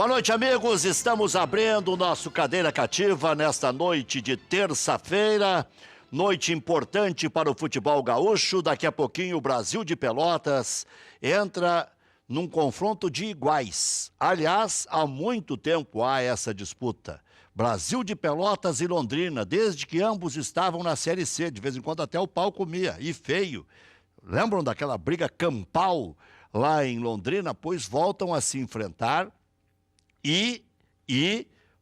Boa noite, amigos. Estamos abrindo o nosso Cadeira Cativa nesta noite de terça-feira. Noite importante para o futebol gaúcho. Daqui a pouquinho o Brasil de Pelotas entra num confronto de iguais. Aliás, há muito tempo há essa disputa. Brasil de Pelotas e Londrina, desde que ambos estavam na Série C. De vez em quando até o pau comia, e feio. Lembram daquela briga campal lá em Londrina? Pois voltam a se enfrentar e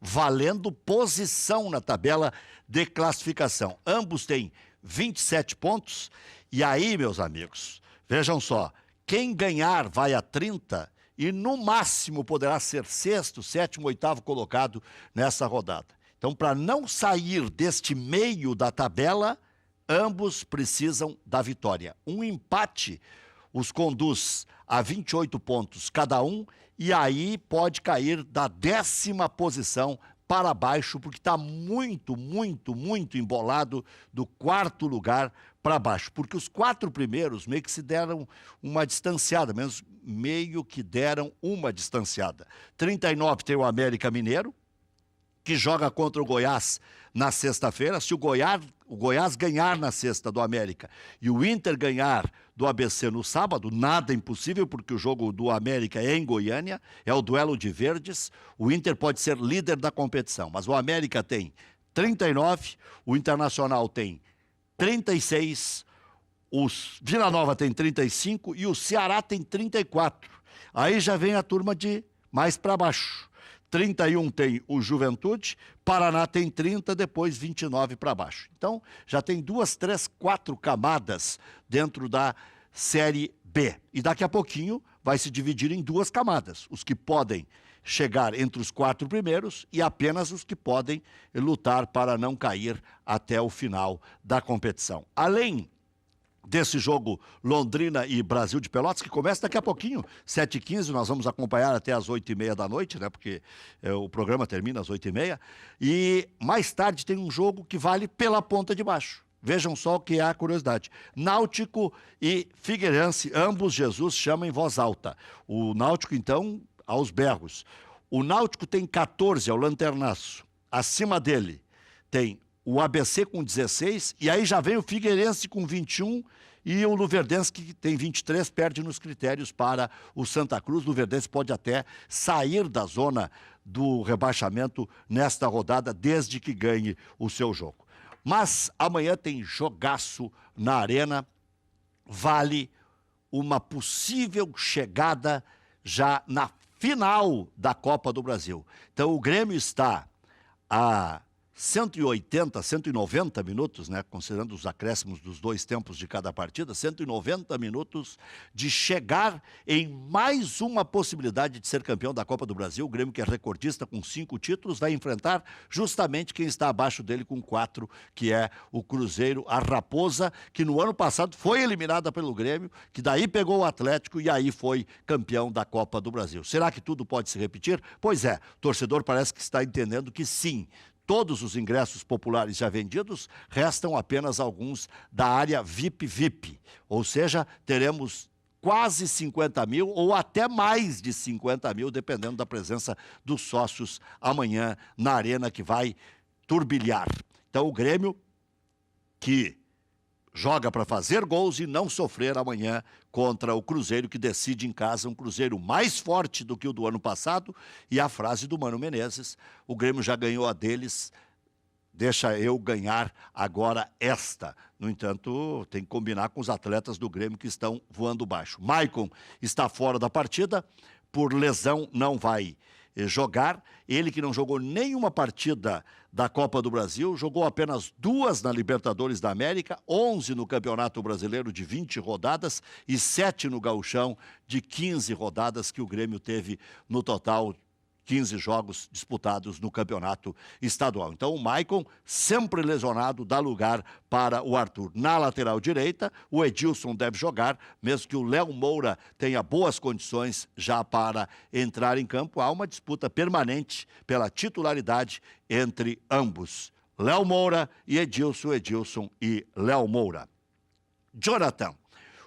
valendo posição na tabela de classificação. Ambos têm 27 pontos. E aí, meus amigos, vejam só, quem ganhar vai a 30 e no máximo poderá ser sexto, sétimo, oitavo colocado nessa rodada. Então, para não sair deste meio da tabela, ambos precisam da vitória. Um empate os conduz a 28 pontos cada um, e aí pode cair da 10ª posição para baixo, porque está muito embolado do 4º lugar para baixo. Porque os 4 primeiros meio que se deram uma distanciada, meio que deram uma distanciada. 39 tem o América Mineiro, que joga contra o Goiás na sexta-feira. Se o Goiás ganhar na sexta do América e o Inter ganhar do ABC no sábado, nada impossível, porque o jogo do América é em Goiânia, é o duelo de verdes. O Inter pode ser líder da competição, mas o América tem 39, o Internacional tem 36, o Vila Nova tem 35 e o Ceará tem 34. Aí já vem a turma de mais para baixo. 31 tem o Juventude, Paraná tem 30, depois 29 para baixo. Então, já tem 2, 3, 4 camadas dentro da Série B. E daqui a pouquinho vai se dividir em 2 camadas. Os que podem chegar entre os 4 primeiros e apenas os que podem lutar para não cair até o final da competição. Além desse jogo Londrina e Brasil de Pelotas, que começa daqui a pouquinho, 7h15, nós vamos acompanhar até as 8h30 da noite, né, porque o programa termina às 8h30, e mais tarde tem um jogo que vale pela ponta de baixo. Vejam só o que é a curiosidade. Náutico e Figueirense, ambos Jesus chama em voz alta. O Náutico, então, aos berros. O Náutico tem 14, é o lanternaço. Acima dele tem o ABC com 16, e aí já vem o Figueirense com 21, e o Luverdense, que tem 23, perde nos critérios para o Santa Cruz. O Luverdense pode até sair da zona do rebaixamento nesta rodada, desde que ganhe o seu jogo. Mas amanhã tem jogaço na Arena, vale uma possível chegada já na final da Copa do Brasil. Então o Grêmio está a 180, 190 minutos, né, considerando os acréscimos dos 2 tempos de cada partida, 190 minutos de chegar em mais uma possibilidade de ser campeão da Copa do Brasil. O Grêmio, que é recordista com 5 títulos, vai enfrentar justamente quem está abaixo dele com 4, que é o Cruzeiro, a Raposa, que no ano passado foi eliminada pelo Grêmio, que daí pegou o Atlético e aí foi campeão da Copa do Brasil. Será que tudo pode se repetir? Pois é, o torcedor parece que está entendendo que sim. Todos os ingressos populares já vendidos, restam apenas alguns da área VIP, ou seja, teremos quase 50 mil ou até mais de 50 mil, dependendo da presença dos sócios amanhã na Arena, que vai turbilhar. Então o Grêmio, que joga para fazer gols e não sofrer amanhã contra o Cruzeiro, que decide em casa, um Cruzeiro mais forte do que o do ano passado. E a frase do Mano Menezes: o Grêmio já ganhou a deles, deixa eu ganhar agora esta. No entanto, tem que combinar com os atletas do Grêmio que estão voando baixo. Maicon está fora da partida, por lesão não vai jogar. Ele, que não jogou nenhuma partida da Copa do Brasil, jogou apenas 2 na Libertadores da América, 11 no Campeonato Brasileiro de 20 rodadas e 7 no Gauchão de 15 rodadas que o Grêmio teve no total, 15 jogos disputados no campeonato estadual. Então o Maicon, sempre lesionado, dá lugar para o Arthur. Na lateral direita, o Edilson deve jogar, mesmo que o Léo Moura tenha boas condições já para entrar em campo. Há uma disputa permanente pela titularidade entre ambos. Léo Moura e Edilson, Edilson e Léo Moura. Jonathan,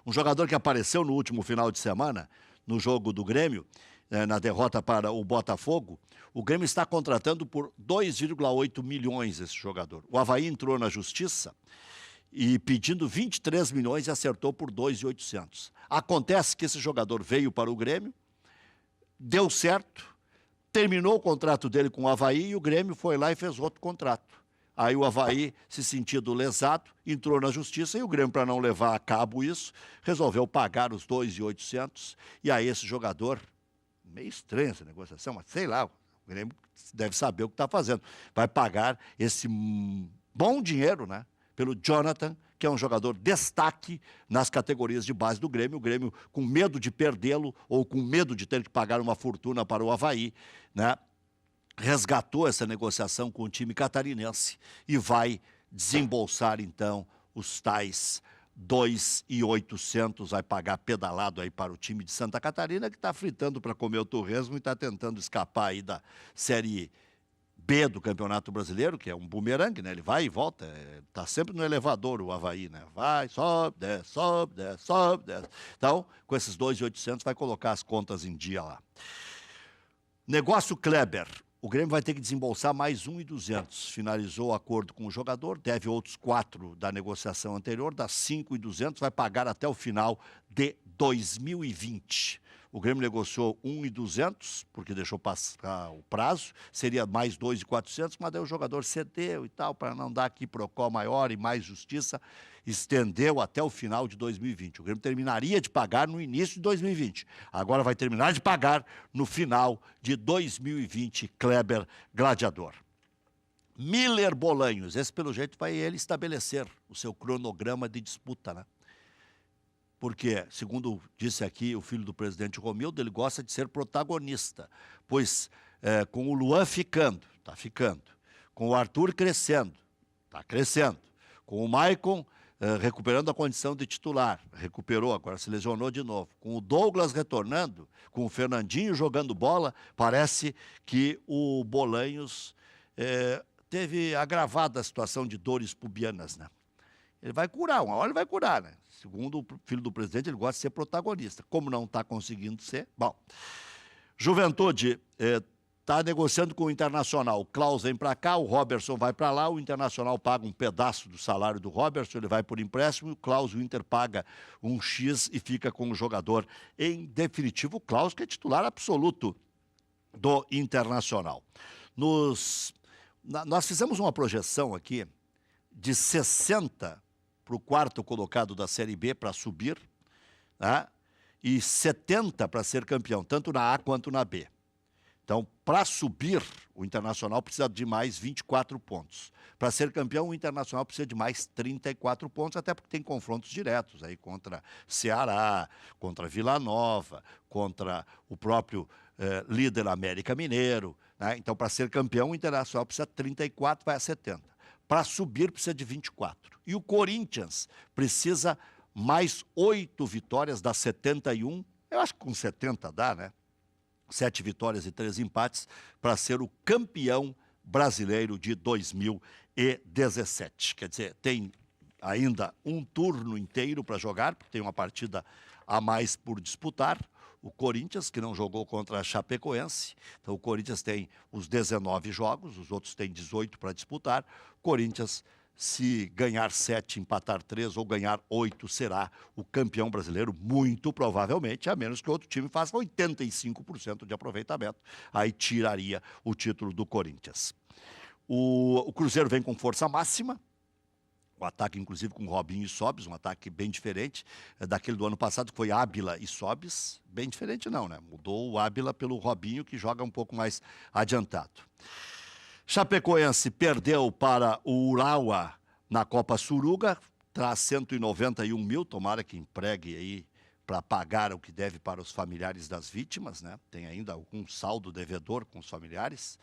um jogador que apareceu no último final de semana, no jogo do Grêmio, na derrota para o Botafogo, o Grêmio está contratando por 2,8 milhões esse jogador. O Avaí entrou na justiça e pedindo 23 milhões e acertou por 2.800. Acontece que esse jogador veio para o Grêmio, deu certo, terminou o contrato dele com o Avaí e o Grêmio foi lá e fez outro contrato. Aí o Avaí, se sentindo lesado, entrou na justiça e o Grêmio, para não levar a cabo isso, resolveu pagar os 2.800. E aí esse jogador, meio estranha essa negociação, mas sei lá, o Grêmio deve saber o que está fazendo. Vai pagar esse bom dinheiro, né, pelo Jonathan, que é um jogador destaque nas categorias de base do Grêmio. O Grêmio, com medo de perdê-lo ou com medo de ter que pagar uma fortuna para o Avaí, né, resgatou essa negociação com o time catarinense e vai desembolsar, então, os tais 2.800, vai pagar pedalado aí para o time de Santa Catarina, que está fritando para comer o torresmo e está tentando escapar aí da Série B do Campeonato Brasileiro, que é um bumerangue, né? Ele vai e volta, está sempre no elevador o Avaí, né? Vai, sobe, desce, sobe, desce, sobe, desce. Então, com esses 2.800 vai colocar as contas em dia lá. Negócio Kleber. O Grêmio vai ter que desembolsar mais 1.200. Finalizou o acordo com o jogador, deve outros 4 da negociação anterior, dá 5.200, vai pagar até o final de 2020. O Grêmio negociou 1.200, porque deixou passar o prazo, seria mais 2.400, mas daí o jogador cedeu e tal, para não dar aqui procó maior e mais justiça, estendeu até o final de 2020. O Grêmio terminaria de pagar no início de 2020. Agora vai terminar de pagar no final de 2020, Kleber Gladiador. Miller Bolanhos, esse pelo jeito vai ele estabelecer o seu cronograma de disputa, né? Porque, segundo disse aqui o filho do presidente Romildo, ele gosta de ser protagonista, pois com o Luan ficando, está ficando, com o Arthur crescendo, está crescendo, com o Maicon recuperando a condição de titular, recuperou, agora se lesionou de novo, com o Douglas retornando, com o Fernandinho jogando bola, parece que o Bolanhos teve agravada a situação de dores pubianas, né? Ele vai curar, uma hora ele vai curar, né? Segundo o filho do presidente, ele gosta de ser protagonista. Como não está conseguindo ser, bom. Juventude está negociando com o Internacional. O Klaus vem para cá, o Robertson vai para lá, o Internacional paga um pedaço do salário do Robertson, ele vai por empréstimo, e o Klaus, o Inter paga um X e fica com o jogador em definitivo. O Klaus, que é titular absoluto do Internacional. Nós fizemos uma projeção aqui de 60 para o quarto colocado da Série B para subir, né? E 70 para ser campeão, tanto na A quanto na B. Então, para subir, o Internacional precisa de mais 24 pontos. Para ser campeão, o Internacional precisa de mais 34 pontos, até porque tem confrontos diretos aí contra Ceará, contra Vila Nova, contra o próprio líder América Mineiro, né? Então, para ser campeão, o Internacional precisa de 34, vai a 70. Para subir, precisa de 24. E o Corinthians precisa mais 8 vitórias das 71. Eu acho que com 70 dá, né? 7 vitórias e 3 empates para ser o campeão brasileiro de 2017. Quer dizer, tem ainda um turno inteiro para jogar, porque tem uma partida a mais por disputar. O Corinthians, que não jogou contra a Chapecoense. Então, o Corinthians tem os 19 jogos, os outros têm 18 para disputar. O Corinthians, se ganhar 7, empatar 3 ou ganhar 8, será o campeão brasileiro, muito provavelmente, a menos que outro time faça 85% de aproveitamento. Aí tiraria o título do Corinthians. O Cruzeiro vem com força máxima. O ataque, inclusive, com Robinho e Sobis, um ataque bem diferente daquele do ano passado, que foi Ábila e Sobis. Bem diferente não, né? Mudou o Ábila pelo Robinho, que joga um pouco mais adiantado. Chapecoense perdeu para o Urawa na Copa Suruga, traz 191 mil, tomara que empregue aí para pagar o que deve para os familiares das vítimas, né? Tem ainda algum saldo devedor com os familiares.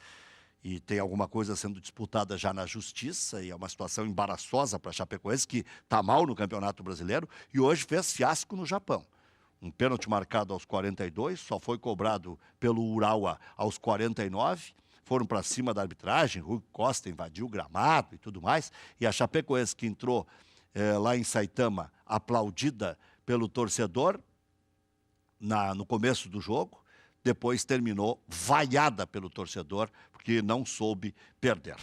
E tem alguma coisa sendo disputada já na justiça, e é uma situação embaraçosa para a Chapecoense, que está mal no Campeonato Brasileiro, e hoje fez fiasco no Japão. Um pênalti marcado aos 42, só foi cobrado pelo Urawa aos 49, foram para cima da arbitragem, Rui Costa invadiu o gramado e tudo mais, e a Chapecoense, que entrou lá em Saitama, aplaudida pelo torcedor no começo do jogo, depois terminou vaiada pelo torcedor, porque não soube perder.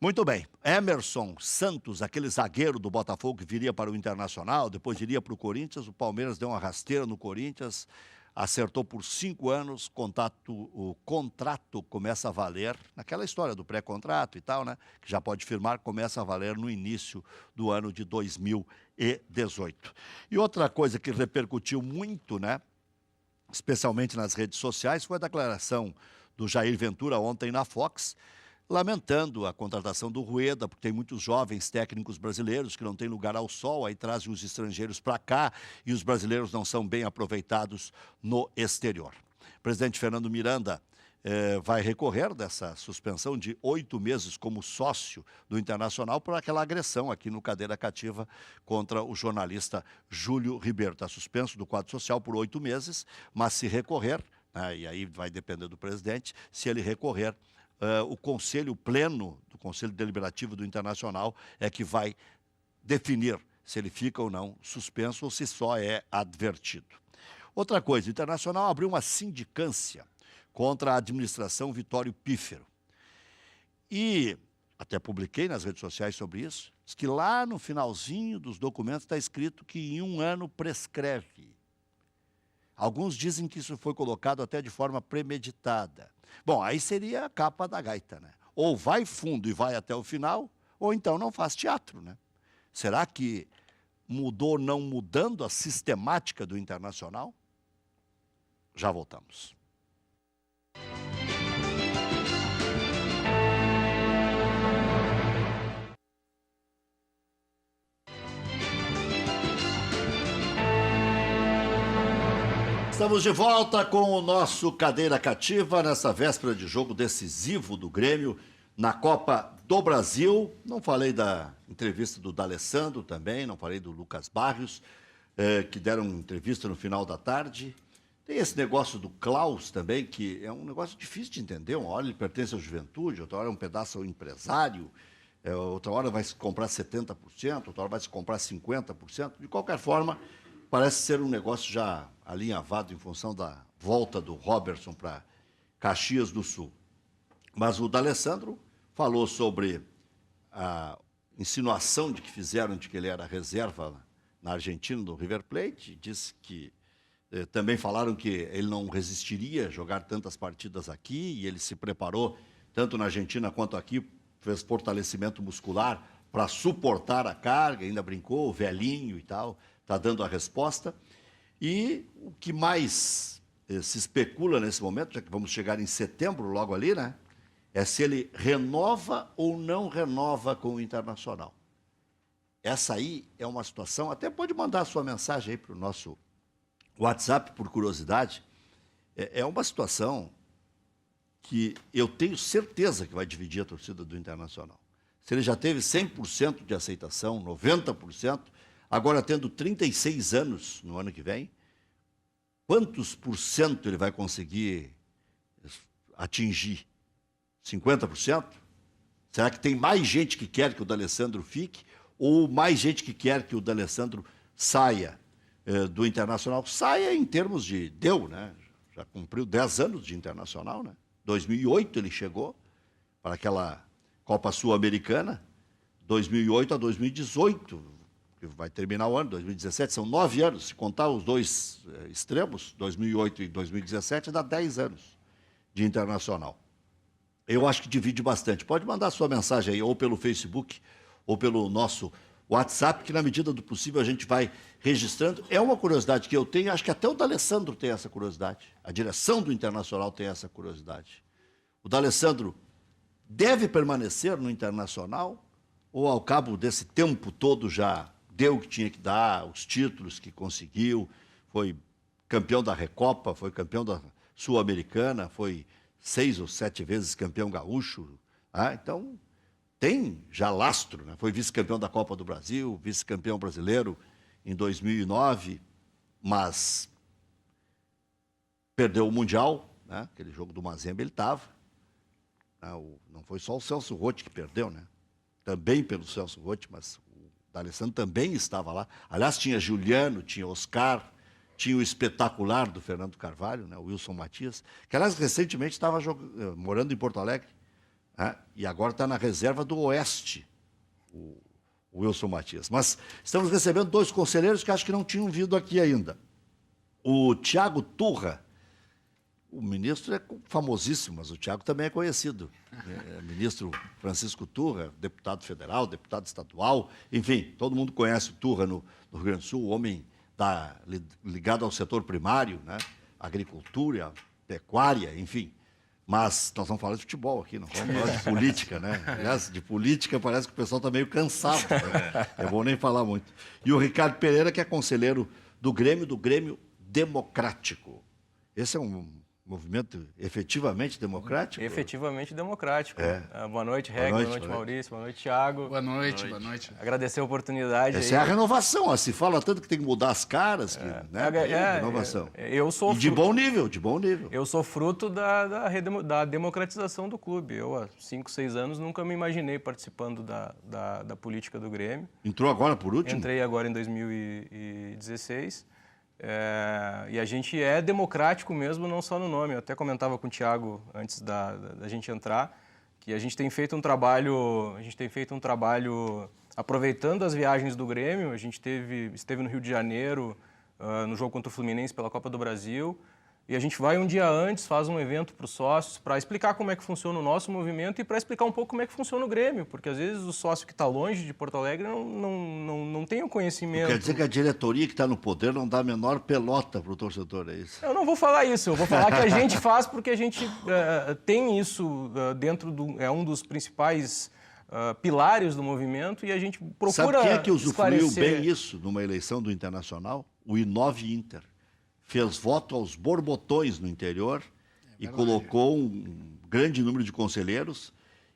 Muito bem, Emerson Santos, aquele zagueiro do Botafogo que viria para o Internacional, depois iria para o Corinthians, o Palmeiras deu uma rasteira no Corinthians, acertou por 5 anos, o contrato começa a valer, naquela história do pré-contrato e tal, né, que já pode firmar, começa a valer no início do ano de 2018. E outra coisa que repercutiu muito, né, especialmente nas redes sociais, foi a declaração do Jair Ventura ontem na Fox, lamentando a contratação do Rueda, porque tem muitos jovens técnicos brasileiros que não têm lugar ao sol, aí trazem os estrangeiros para cá e os brasileiros não são bem aproveitados no exterior. O presidente Fernando Miranda vai recorrer dessa suspensão de 8 meses como sócio do Internacional por aquela agressão aqui no Cadeira Cativa contra o jornalista Júlio Ribeiro. Está suspenso do quadro social por 8 meses, mas se recorrer, né, e aí vai depender do presidente, se ele recorrer, o Conselho Pleno do Conselho Deliberativo do Internacional é que vai definir se ele fica ou não suspenso ou se só é advertido. Outra coisa, o Internacional abriu uma sindicância contra a administração Vitório Pífero. E até publiquei nas redes sociais sobre isso, diz que lá no finalzinho dos documentos está escrito que em 1 ano prescreve. Alguns dizem que isso foi colocado até de forma premeditada. Bom, aí seria a capa da gaita, né? Ou vai fundo e vai até o final, ou então não faz teatro, né? Será que mudou não mudando a sistemática do Internacional? Já voltamos. Estamos de volta com o nosso Cadeira Cativa, nessa véspera de jogo decisivo do Grêmio na Copa do Brasil. Não falei da entrevista do D'Alessandro também, não falei do Lucas Barrios, que deram entrevista no final da tarde. Tem esse negócio do Klaus também, que é um negócio difícil de entender. Uma hora ele pertence à juventude, outra hora é um pedaço ao empresário, outra hora vai se comprar 70%, outra hora vai se comprar 50%. De qualquer forma, parece ser um negócio já alinhavado em função da volta do Robertson para Caxias do Sul. Mas o D'Alessandro falou sobre a insinuação de que fizeram de que ele era reserva na Argentina, do River Plate. Disse que também falaram que ele não resistiria a jogar tantas partidas aqui, e ele se preparou, tanto na Argentina quanto aqui, fez fortalecimento muscular para suportar a carga, ainda brincou, velhinho e tal, está dando a resposta. E o que mais se especula nesse momento, já que vamos chegar em setembro, logo ali, né? É se ele renova ou não renova com o Internacional. Essa aí é uma situação, até pode mandar a sua mensagem aí para o nosso WhatsApp, por curiosidade. É uma situação que eu tenho certeza que vai dividir a torcida do Internacional. Se ele já teve 100% de aceitação, 90%, agora tendo 36 anos no ano que vem, quantos por cento ele vai conseguir atingir? 50%? Será que tem mais gente que quer que o D'Alessandro fique ou mais gente que quer que o D'Alessandro saia do Internacional? Saia em termos de né? Já cumpriu 10 anos de Internacional, né? 2008 ele chegou para aquela Copa Sul-Americana, 2008 a 2018, que vai terminar o ano, 2017, são 9 anos, se contar os dois extremos, 2008 e 2017, dá 10 anos de Internacional. Eu acho que divide bastante. Pode mandar sua mensagem aí, ou pelo Facebook, ou pelo nosso WhatsApp, que na medida do possível a gente vai registrando. É uma curiosidade que eu tenho, acho que até o D'Alessandro tem essa curiosidade, a direção do Internacional tem essa curiosidade. O D'Alessandro deve permanecer no Internacional, ou ao cabo desse tempo todo já deu o que tinha que dar, os títulos que conseguiu, foi campeão da Recopa, foi campeão da Sul-Americana, foi 6 ou 7 vezes campeão gaúcho, então tem já lastro, né? Foi vice-campeão da Copa do Brasil, vice-campeão brasileiro em 2009, mas perdeu o Mundial, né? Aquele jogo do Mazembe ele estava, não foi só o Celso Roth que perdeu, né? Também pelo Celso Roth, mas o D'Alessandro também estava lá. Aliás, tinha Juliano, tinha Oscar, tinha o espetacular do Fernando Carvalho, né, o Wilson Matias, que, aliás, recentemente estava morando em Porto Alegre, né, e agora está na reserva do Oeste, o Wilson Matias. Mas estamos recebendo 2 conselheiros que acho que não tinham vindo aqui ainda. O Tiago Turra, o ministro é famosíssimo, mas o Tiago também é conhecido. Ministro Francisco Turra, deputado federal, deputado estadual, enfim, todo mundo conhece o Turra no Rio Grande do Sul, o homem ligado ao setor primário, né? Agricultura, pecuária, enfim. Mas nós vamos falar de futebol aqui, não vamos falar de política, né? Aliás, de política parece que o pessoal está meio cansado, né? É bom nem falar muito. E o Ricardo Pereira, que é conselheiro do Grêmio Democrático. Esse é um movimento efetivamente democrático? Efetivamente democrático. Boa noite, Reg, boa noite, Maurício, boa noite, Thiago. Boa noite. Agradecer a oportunidade. Essa é a renovação, se fala tanto que tem que mudar as caras, renovação. Eu sou de bom nível, de bom nível. Eu sou fruto da democratização do clube. Eu, há 5, 6 anos, nunca me imaginei participando da política do Grêmio. Entrou agora por último? Entrei agora em 2016. E a gente é democrático mesmo, não só no nome. Eu até comentava com o Thiago antes da gente entrar que a gente tem feito um trabalho, aproveitando as viagens do Grêmio. A gente esteve no Rio de Janeiro no jogo contra o Fluminense pela Copa do Brasil. E a gente vai um dia antes, faz um evento para os sócios, para explicar como é que funciona o nosso movimento e para explicar um pouco como é que funciona o Grêmio, porque às vezes o sócio que está longe de Porto Alegre não tem o conhecimento. Quer dizer que a diretoria que está no poder não dá a menor pelota para o torcedor, é isso? Eu não vou falar isso, eu vou falar que a gente faz porque a gente tem isso dentro é um dos principais pilares do movimento e a gente procura. Sabe quem é que usufruiu esclarecer bem isso numa eleição do Internacional? O Inove Inter. Fez voto aos borbotões no interior e colocou um grande número de conselheiros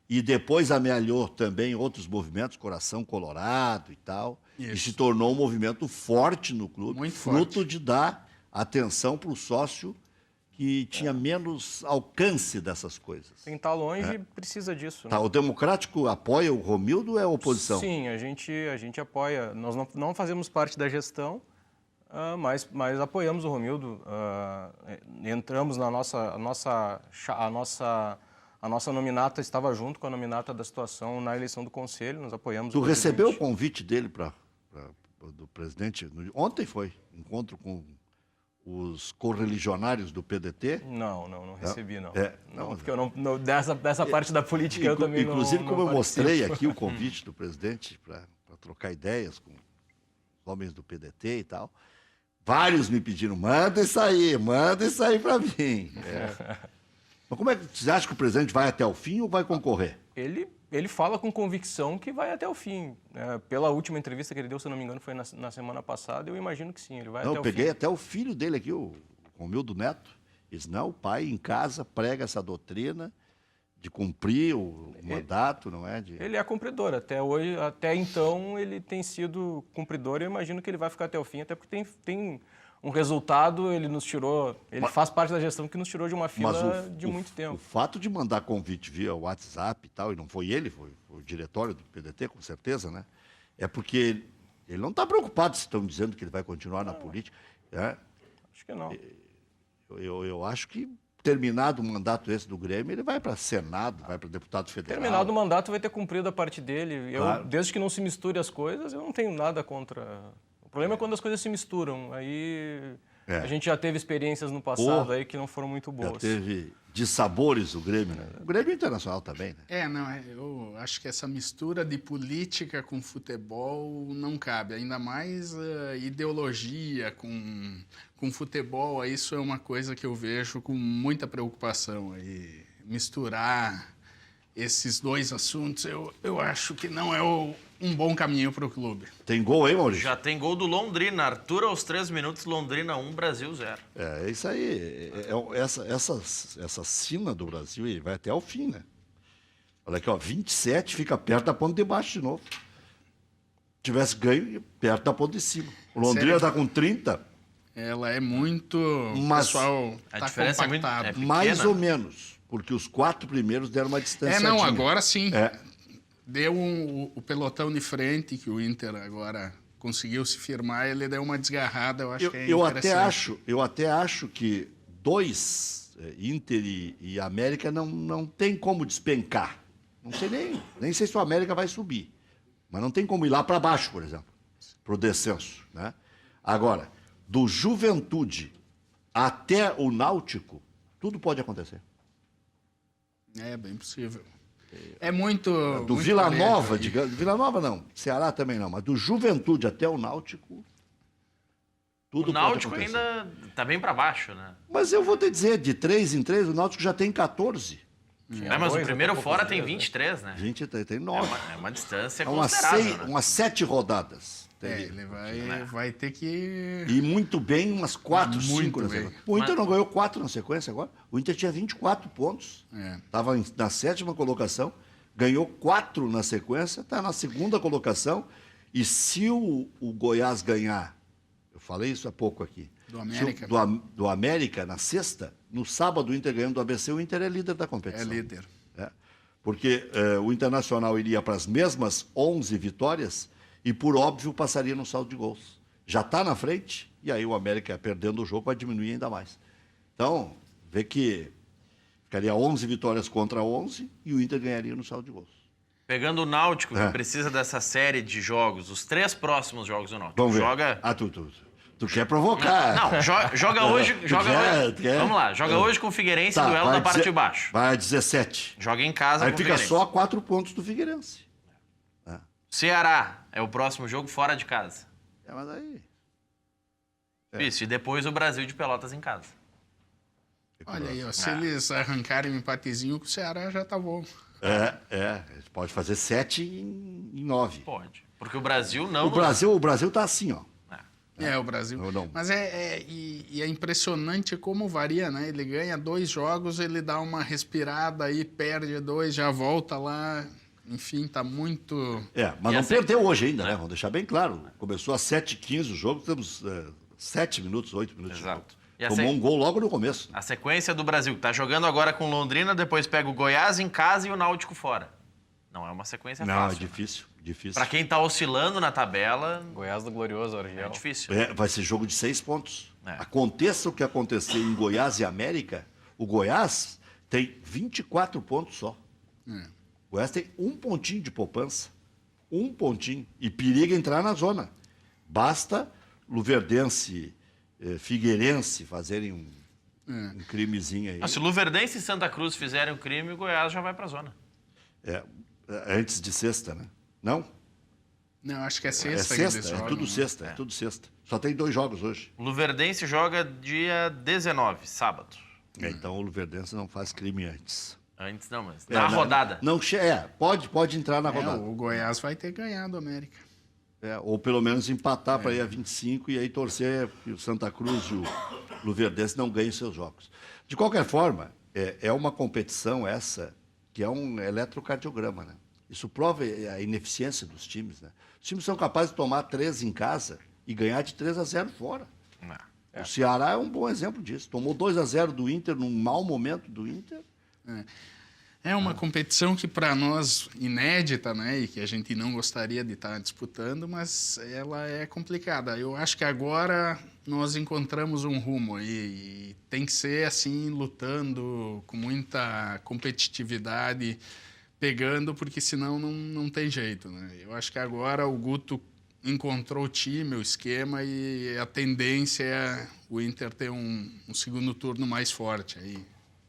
e depois amealhou também outros movimentos, Coração Colorado e tal, e se tornou um movimento forte no clube, muito fruto forte. de dar atenção para o sócio que tinha menos alcance dessas coisas. Quem está longe precisa disso. Tá, né? o Democrático apoia o Romildo ou é a oposição? Sim, a gente apoia. Nós não fazemos parte da gestão, mas apoiamos o Romildo. Entramos na a nossa nominata estava junto com a nominata da situação na eleição do conselho. Nós apoiamos. Tu recebeu o convite dele do presidente? Ontem foi encontro com os correligionários do PDT? Não recebi, não. Não, porque dessa parte da política eu também inclusive, não como eu participo. mostrei aqui o convite do presidente para trocar ideias com os homens do PDT e tal, vários me pediram, manda isso aí para mim. Mas como é que você acha que o presidente vai até o fim ou vai concorrer? Ele fala com convicção que vai até o fim. Pela última entrevista que ele deu, se eu não me engano, foi na semana passada, eu imagino que sim, ele vai até o fim. Eu peguei até o filho dele aqui, o Romildo Neto, e disse, não, o pai em casa prega essa doutrina de cumprir o mandato, não é? Ele é cumpridor, até então ele tem sido cumpridor e eu imagino que ele vai ficar até o fim, até porque tem um resultado, ele faz parte da gestão que nos tirou de uma fila de muito tempo. O fato de mandar convite via WhatsApp e tal, e não foi ele, foi o diretório do PDT, com certeza, né? É porque ele não está preocupado se estão dizendo que ele vai continuar na política. Acho que não. Eu acho que, terminado o mandato esse do Grêmio, ele vai para Senado, vai para deputado federal. Terminado o mandato, vai ter cumprido a parte dele. Claro. Desde que não se misture as coisas, eu não tenho nada contra. O problema é quando as coisas se misturam. Aí a gente já teve experiências no passado aí que não foram muito boas. Já teve dissabores o Grêmio, né? O Grêmio Internacional também, né? Eu acho que essa mistura de política com futebol não cabe. Ainda mais ideologia com futebol. Isso é uma coisa que eu vejo com muita preocupação. Aí, misturar esses dois assuntos, eu acho que não é um bom caminho para o clube. Tem gol aí, Maurício? Já tem gol do Londrina. Arthur aos 3 minutos, Londrina 1, Brasil 0. É isso aí. Essa sina do Brasil aí vai até o fim, né? Olha aqui, ó, 27 fica perto da ponta de baixo de novo. Tivesse ganho, perto da ponta de cima. O Londrina está com 30. Ela é muito... Mas pessoal, a tá diferença é muito- compactado. é pequena. Mais ou menos, porque os 4 primeiros deram uma distância. Agora sim. É. Deu o pelotão de frente, que o Inter agora conseguiu se firmar, ele deu uma desgarrada, eu acho que é eu interessante. até acho que dois, Inter e América, não tem como despencar. Não sei nem sei se o América vai subir. Mas não tem como ir lá para baixo, por exemplo, para o descenso, né? Agora, do Juventude até o Náutico, tudo pode acontecer. É bem possível. É muito. Do muito Vila Nova, parelho aí. digamos, Vila Nova não, Ceará também não, mas do Juventude até o Náutico, tudo O Náutico pode acontecer. ainda tá bem pra baixo, né? Mas eu vou te dizer, de 3 em 3, o Náutico já tem 14. É, mas o dois, primeiro até fora poucos tem dias, né? 23, né? 20 tem É 9. uma distância Umas considerável, né? 7 rodadas. Ele vai ter que. E muito bem, umas 4, Muito 5 na bem. sequência. O Inter não ganhou 4 na sequência agora. O Inter tinha 24 pontos. É. Estava na 7ª colocação. Ganhou 4 na sequência. Está na 2ª colocação. E se o Goiás ganhar, eu falei isso há pouco aqui. Do América. Do América, na sexta, no sábado o Inter ganhando do ABC, o Inter é líder da É competição. líder. É. Porque o Internacional iria para as mesmas 11 vitórias e, por óbvio, passaria no saldo de gols. Já está na frente e aí o América, perdendo o jogo, vai diminuir ainda mais. Então, vê que ficaria 11 vitórias contra 11 e o Inter ganharia no saldo de gols. Pegando o Náutico, É. que precisa dessa série de jogos, os 3 próximos jogos do Náutico. Vamos ver. Joga. Ah, tu quer provocar. Não, joga hoje. Joga hoje. quer? Vamos lá, joga hoje com o Figueirense, Tá, duelo vai da parte dizer- de baixo. Vai a 17. Joga em casa Aí com o fica Figueirense. só a 4 pontos do Figueirense. Ceará é o próximo jogo fora de casa. Mas aí... Isso, e depois o Brasil de Pelotas em casa. Olha aí, ó, se eles arrancarem um empatezinho com o Ceará, já tá bom. Eles podem fazer 7 em 9. Pode. Porque o Brasil não. O Brasil tá assim, ó. É, o Brasil. Eu não. Mas e é impressionante como varia, né? Ele ganha 2 jogos, ele dá uma respirada aí, perde 2, já volta lá. Enfim, tá muito. Mas E não essa- perdeu hoje ainda, né? Vamos deixar bem claro. Começou às 7h15 o jogo, temos 7 minutos, 8 minutos Exato. de jogo. E a Tomou se- um gol logo no começo. A sequência do Brasil, que tá jogando agora com Londrina, depois pega o Goiás em casa e o Náutico fora. Não é uma sequência Não, fácil. é difícil, difícil. Pra quem tá oscilando na tabela, Goiás do Glorioso, é Argel. difícil. Vai ser jogo de 6 pontos. É. Aconteça o que acontecer em Goiás e América, o Goiás tem 24 pontos só. O Goiás tem 1 pontinho de poupança. 1 pontinho. E periga entrar na zona. Basta Luverdense, Figueirense fazerem um crimezinho aí. Se Luverdense e Santa Cruz fizerem o crime, o Goiás já vai pra zona. Antes de sexta, né? Não? Não, acho que é É sexta que eles sexta, jogam, é tudo né? sexta, é tudo sexta. Só tem 2 jogos hoje. O Luverdense joga dia 19, sábado. Então o Luverdense não faz crime antes. Antes não, mas na Não- rodada. Não, pode entrar na rodada. O Goiás vai ter ganhado o América. Ou pelo menos empatar para ir a 25 e aí torcer que o Santa Cruz e o Luverdense não ganhem seus jogos. De qualquer forma, é uma competição essa que é um eletrocardiograma, né? Isso prova a ineficiência dos times, né? Os times são capazes de tomar 3 em casa e ganhar de 3-0 fora. Não. O Ceará é um bom exemplo disso. Tomou 2-0 do Inter num mau momento do Inter. É uma competição que para nós inédita, né, e que a gente não gostaria de estar disputando, mas ela é complicada. Eu acho que agora nós encontramos um rumo aí e tem que ser assim, lutando com muita competitividade, pegando, porque senão não tem jeito, né? Eu acho que agora o Guto encontrou o time, o esquema e a tendência é o Inter ter um segundo turno mais forte aí,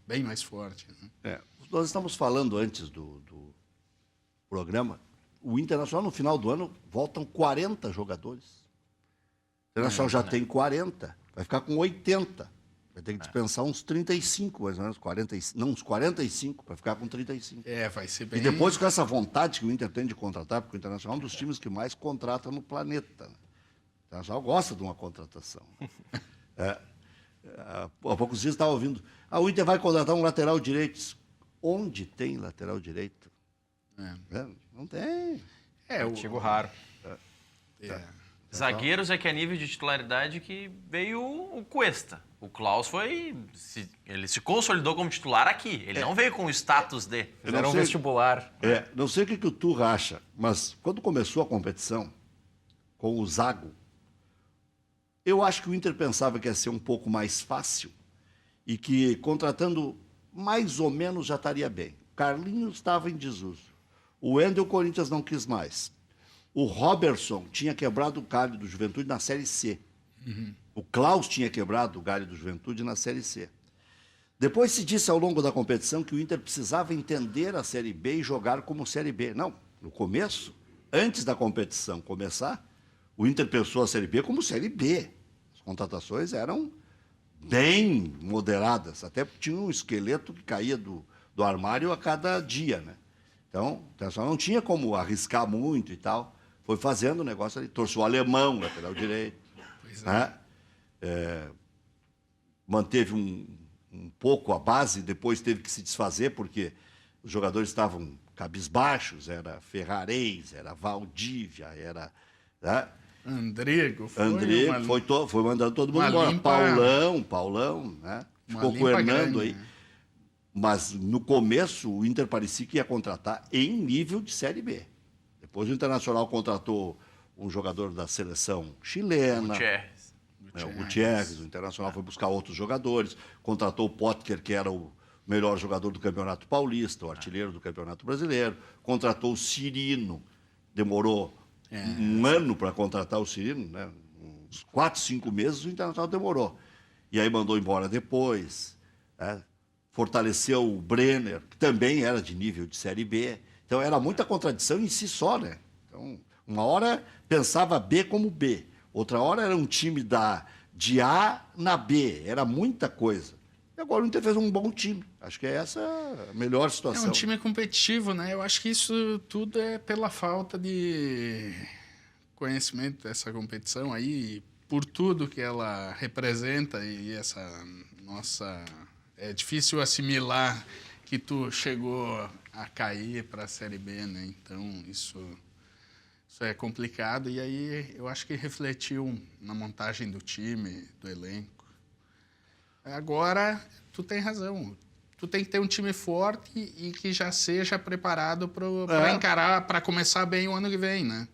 bem mais forte, né? Nós estamos falando antes do programa, o Internacional no final do ano voltam 40 jogadores. O Internacional já tem 40, vai ficar com 80. Vai ter que dispensar uns 35, mais ou menos, 40, não, uns 45, para ficar com 35. Vai ser bem... E depois com essa vontade que o Inter tem de contratar, porque o Internacional é um dos times que mais contrata no planeta. Né? O Internacional gosta de uma contratação. Há poucos dias estava ouvindo, o Inter vai contratar um lateral direito. Onde tem lateral direito? Não tem. Artigo raro. Zagueiros é que a nível de titularidade que veio o Cuesta. O Klaus ele se consolidou como titular aqui. Ele não veio com o status de. Fizeram um vestibular. Não sei o que o Turra acha, mas quando começou a competição, com o Zago, eu acho que o Inter pensava que ia ser um pouco mais fácil e que contratando mais ou menos já estaria bem. Carlinhos estava em desuso. O Wendel, o Corinthians não quis mais. O Robertson tinha quebrado o galho do Juventude na Série C. O Klaus tinha quebrado o galho do Juventude na Série C. Depois se disse ao longo da competição que o Inter precisava entender a Série B e jogar como Série B. Não, no começo, antes da competição começar, o Inter pensou a Série B como Série B. As contratações eram bem moderadas, até porque tinha um esqueleto que caía do armário a cada dia, né? Então, o Internacional não tinha como arriscar muito e tal. Foi fazendo o negócio ali, trouxe o alemão, lateral direito. Pois é. Né? Manteve um pouco a base, depois teve que se desfazer, porque os jogadores estavam cabisbaixos, era Ferrarez, era Valdívia, era... Né? Andrego foi mandando todo mundo embora. Paulão, né? Ficou com o Hernando aí. Né? Mas no começo o Inter parecia que ia contratar em nível de Série B. Depois o Internacional contratou um jogador da seleção chilena. O Gutierrez, o Internacional foi buscar outros jogadores, contratou o Potker, que era o melhor jogador do Campeonato Paulista, o artilheiro do Campeonato Brasileiro, contratou o Cirino, demorou um ano para contratar o Cirino, né? Uns 4, 5 meses o Internacional demorou. E aí mandou embora depois, né? Fortaleceu o Brenner, que também era de nível de Série B. Então era muita contradição em si só, né? Então, uma hora pensava B como B. Outra hora era um time de A na B, era muita coisa. E agora o Inter fez um bom time. Acho que é essa a melhor situação. É um time competitivo, né? Eu acho que isso tudo é pela falta de conhecimento dessa competição aí, por tudo que ela representa e essa nossa... É difícil assimilar que tu chegou a cair para a Série B, né? Então, isso é complicado e aí eu acho que refletiu na montagem do time, do elenco. Agora, tu tem razão. Tu tem que ter um time forte e que já seja preparado para encarar, para começar bem o ano que vem, né?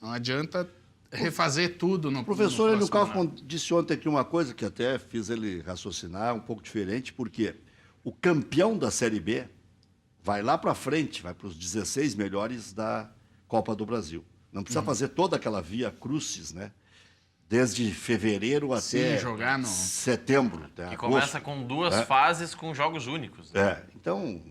Não adianta refazer tudo no professor Hélio próximo Kaufmann disse ontem aqui uma coisa que até fiz ele raciocinar um pouco diferente, porque o campeão da Série B vai lá para frente, vai para os 16 melhores da Copa do Brasil. Não precisa fazer toda aquela via crucis, né? Desde fevereiro até jogar no... setembro. Que agosto. começa com 2 fases com jogos únicos. Né? Então,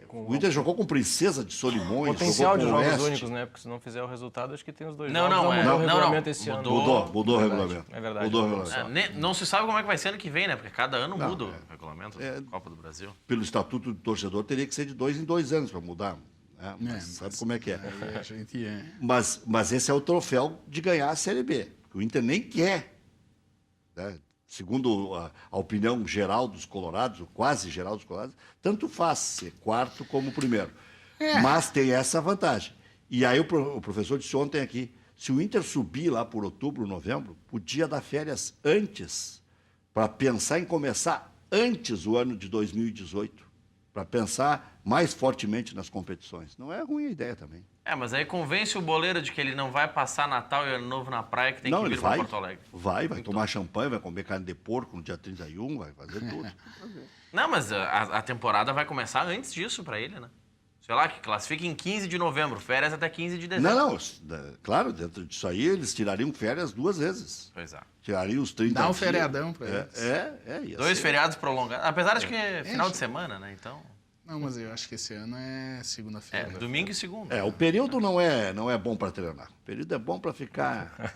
o Inter jogou com Princesa de Solimões, potencial de jogou com jogos Oeste. únicos, né? Porque se não fizer o resultado, acho que tem os dois Não, jogos. não, Mudou o regulamento esse ano. Mudou o regulamento. É verdade. Mudou o regulamento. Não se sabe como é que vai ser ano que vem, né? Porque cada ano muda o regulamento da Copa do Brasil. Pelo Estatuto do Torcedor, teria que ser de 2 em 2 anos para mudar. Né? Mas sabe como é que é. A gente Mas esse é o troféu de ganhar a Série B. Que o Inter nem quer. Né? Segundo a opinião geral dos colorados, ou quase geral dos colorados, tanto faz ser quarto como primeiro. Mas tem essa vantagem. E aí o professor disse ontem aqui, se o Inter subir lá por outubro, novembro, podia dar férias antes, para pensar em começar antes o ano de 2018, para pensar mais fortemente nas competições. Não é ruim a ideia também. Mas aí convence o boleiro de que ele não vai passar Natal e Ano Novo na praia, que tem que vir para Porto Alegre. Vai tomar champanhe, vai comer carne de porco no dia 31, vai fazer tudo. Não, mas a temporada vai começar antes disso para ele, né? Sei lá, que classifique em 15 de novembro, férias até 15 de dezembro. Não, claro, dentro disso aí eles tirariam férias 2 vezes. Pois é. Tirariam os 30 dá um dias. feriadão para eles. 2 feriados prolongados, apesar de que é final de semana, né? Então... Não, mas eu acho que esse ano é segunda-feira. Domingo e segunda. O período não é bom para treinar. O período é bom para ficar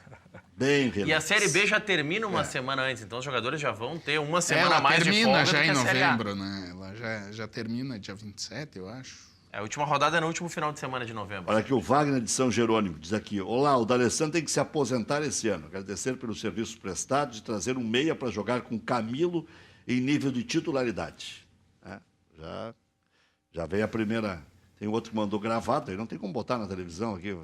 bem relaxado. E a Série B já termina uma semana antes, então os jogadores já vão ter uma semana a mais de folga. Ela termina já do que em a Série A. novembro, né? Ela já termina dia 27, eu acho. A última rodada é no último final de semana de novembro. Olha aqui, o Wagner de São Jerônimo diz aqui: olá, o D'Alessandro tem que se aposentar esse ano. Agradecer pelos serviços prestados e trazer um meia para jogar com Camilo em nível de titularidade. Já veio a primeira. Tem outro que mandou gravado, aí não tem como botar na televisão aqui.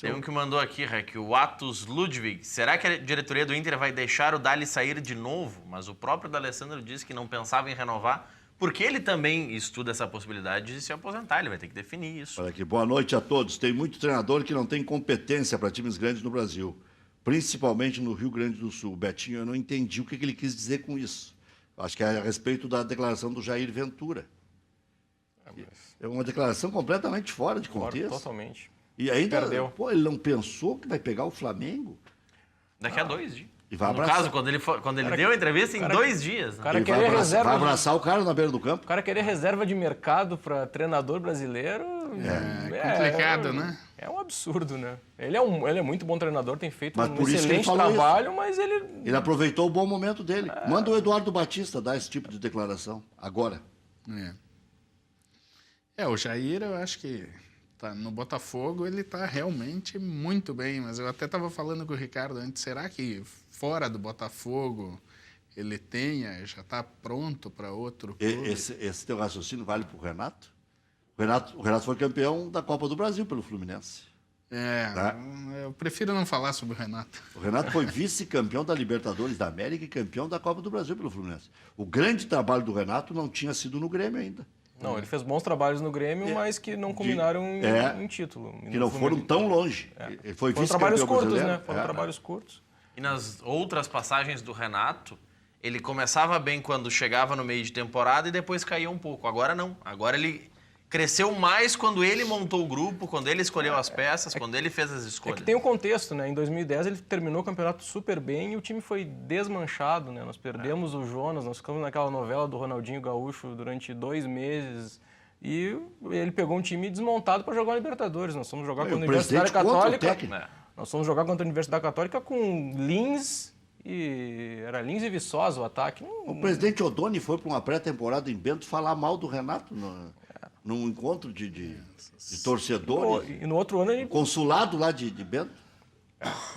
Tem um que mandou aqui, Rec, o Atos Ludwig. Será que a diretoria do Inter vai deixar o Dali sair de novo? Mas o próprio D'Alessandro disse que não pensava em renovar porque ele também estuda essa possibilidade de se aposentar, ele vai ter que definir isso. Olha aqui, boa noite a todos. Tem muito treinador que não tem competência para times grandes no Brasil, principalmente no Rio Grande do Sul. Betinho, eu não entendi o que ele quis dizer com isso. Acho que é a respeito da declaração do Jair Ventura. É uma declaração completamente fora de contexto. Totalmente. E ainda, Perdeu. pô, ele não pensou que vai pegar o Flamengo? Daqui a 2 dias. E vai No abraçar. caso, quando ele deu a entrevista, em 2 dias. Né? Cara, Ele vai querer abraçar, reserva vai de- abraçar o cara na beira do campo. O cara querer reserva de mercado para treinador brasileiro É complicado, né? É um absurdo, né? Ele é muito bom treinador, tem feito Mas um por isso que ele excelente falou trabalho, mas ele... Ele aproveitou o bom momento dele. Manda o Eduardo Batista dar esse tipo de declaração. Agora. O Jair, eu acho que tá no Botafogo, ele tá realmente muito bem, mas eu até estava falando com o Ricardo antes, será que fora do Botafogo ele já está pronto para outro clube? Esse teu raciocínio vale para o Renato? O Renato foi campeão da Copa do Brasil pelo Fluminense. Tá? Eu prefiro não falar sobre o Renato. O Renato foi vice-campeão da Libertadores da América e campeão da Copa do Brasil pelo Fluminense. O grande trabalho do Renato não tinha sido no Grêmio ainda. Não, ele fez bons trabalhos no Grêmio, mas que não culminaram em título. Que não foram tão longe. Ele foi Foram vice-campeão trabalhos curtos, brasileiro. né? Foram trabalhos curtos. E nas outras passagens do Renato, ele começava bem quando chegava no meio de temporada e depois caía um pouco. Agora não. Agora ele cresceu mais quando ele montou o grupo, quando ele escolheu as peças, quando ele fez as É escolhas. que tem um contexto, né? Em 2010 ele terminou o campeonato super bem e o time foi desmanchado, né? Nós perdemos o Jonas, nós ficamos naquela novela do Ronaldinho Gaúcho durante 2 meses e ele pegou um time desmontado para jogar a Libertadores. Nós fomos jogar contra a Universidade presidente contra o Católica. técnico. Nós fomos jogar contra a Universidade Católica com Lins e Viçosa o ataque. O presidente Odoni foi para uma pré-temporada em Bento falar mal do Renato num encontro de torcedores. E no outro ano ele Consulado lá de Bento.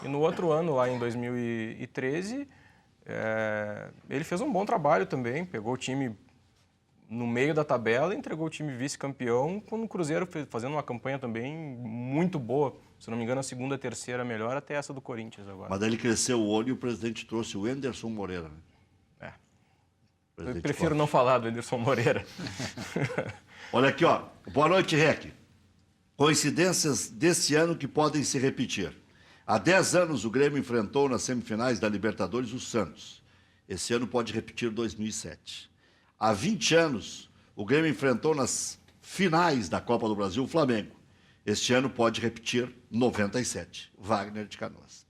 E no outro ano, lá em 2013, ele fez um bom trabalho também. Pegou o time no meio da tabela e entregou o time vice-campeão, com o Cruzeiro fazendo uma campanha também muito boa. Se não me engano, a segunda, a terceira melhor, até essa do Corinthians agora. Mas daí ele cresceu o olho e o presidente trouxe o Anderson Moreira. Né? Eu Presidente prefiro forte. não falar do Anderson Moreira. Olha aqui, ó. Boa noite, Rec. Coincidências desse ano que podem se repetir. Há 10 anos o Grêmio enfrentou nas semifinais da Libertadores o Santos. Esse ano pode repetir 2007. Há 20 anos o Grêmio enfrentou nas finais da Copa do Brasil o Flamengo. Este ano pode repetir 97. Wagner de Canoas.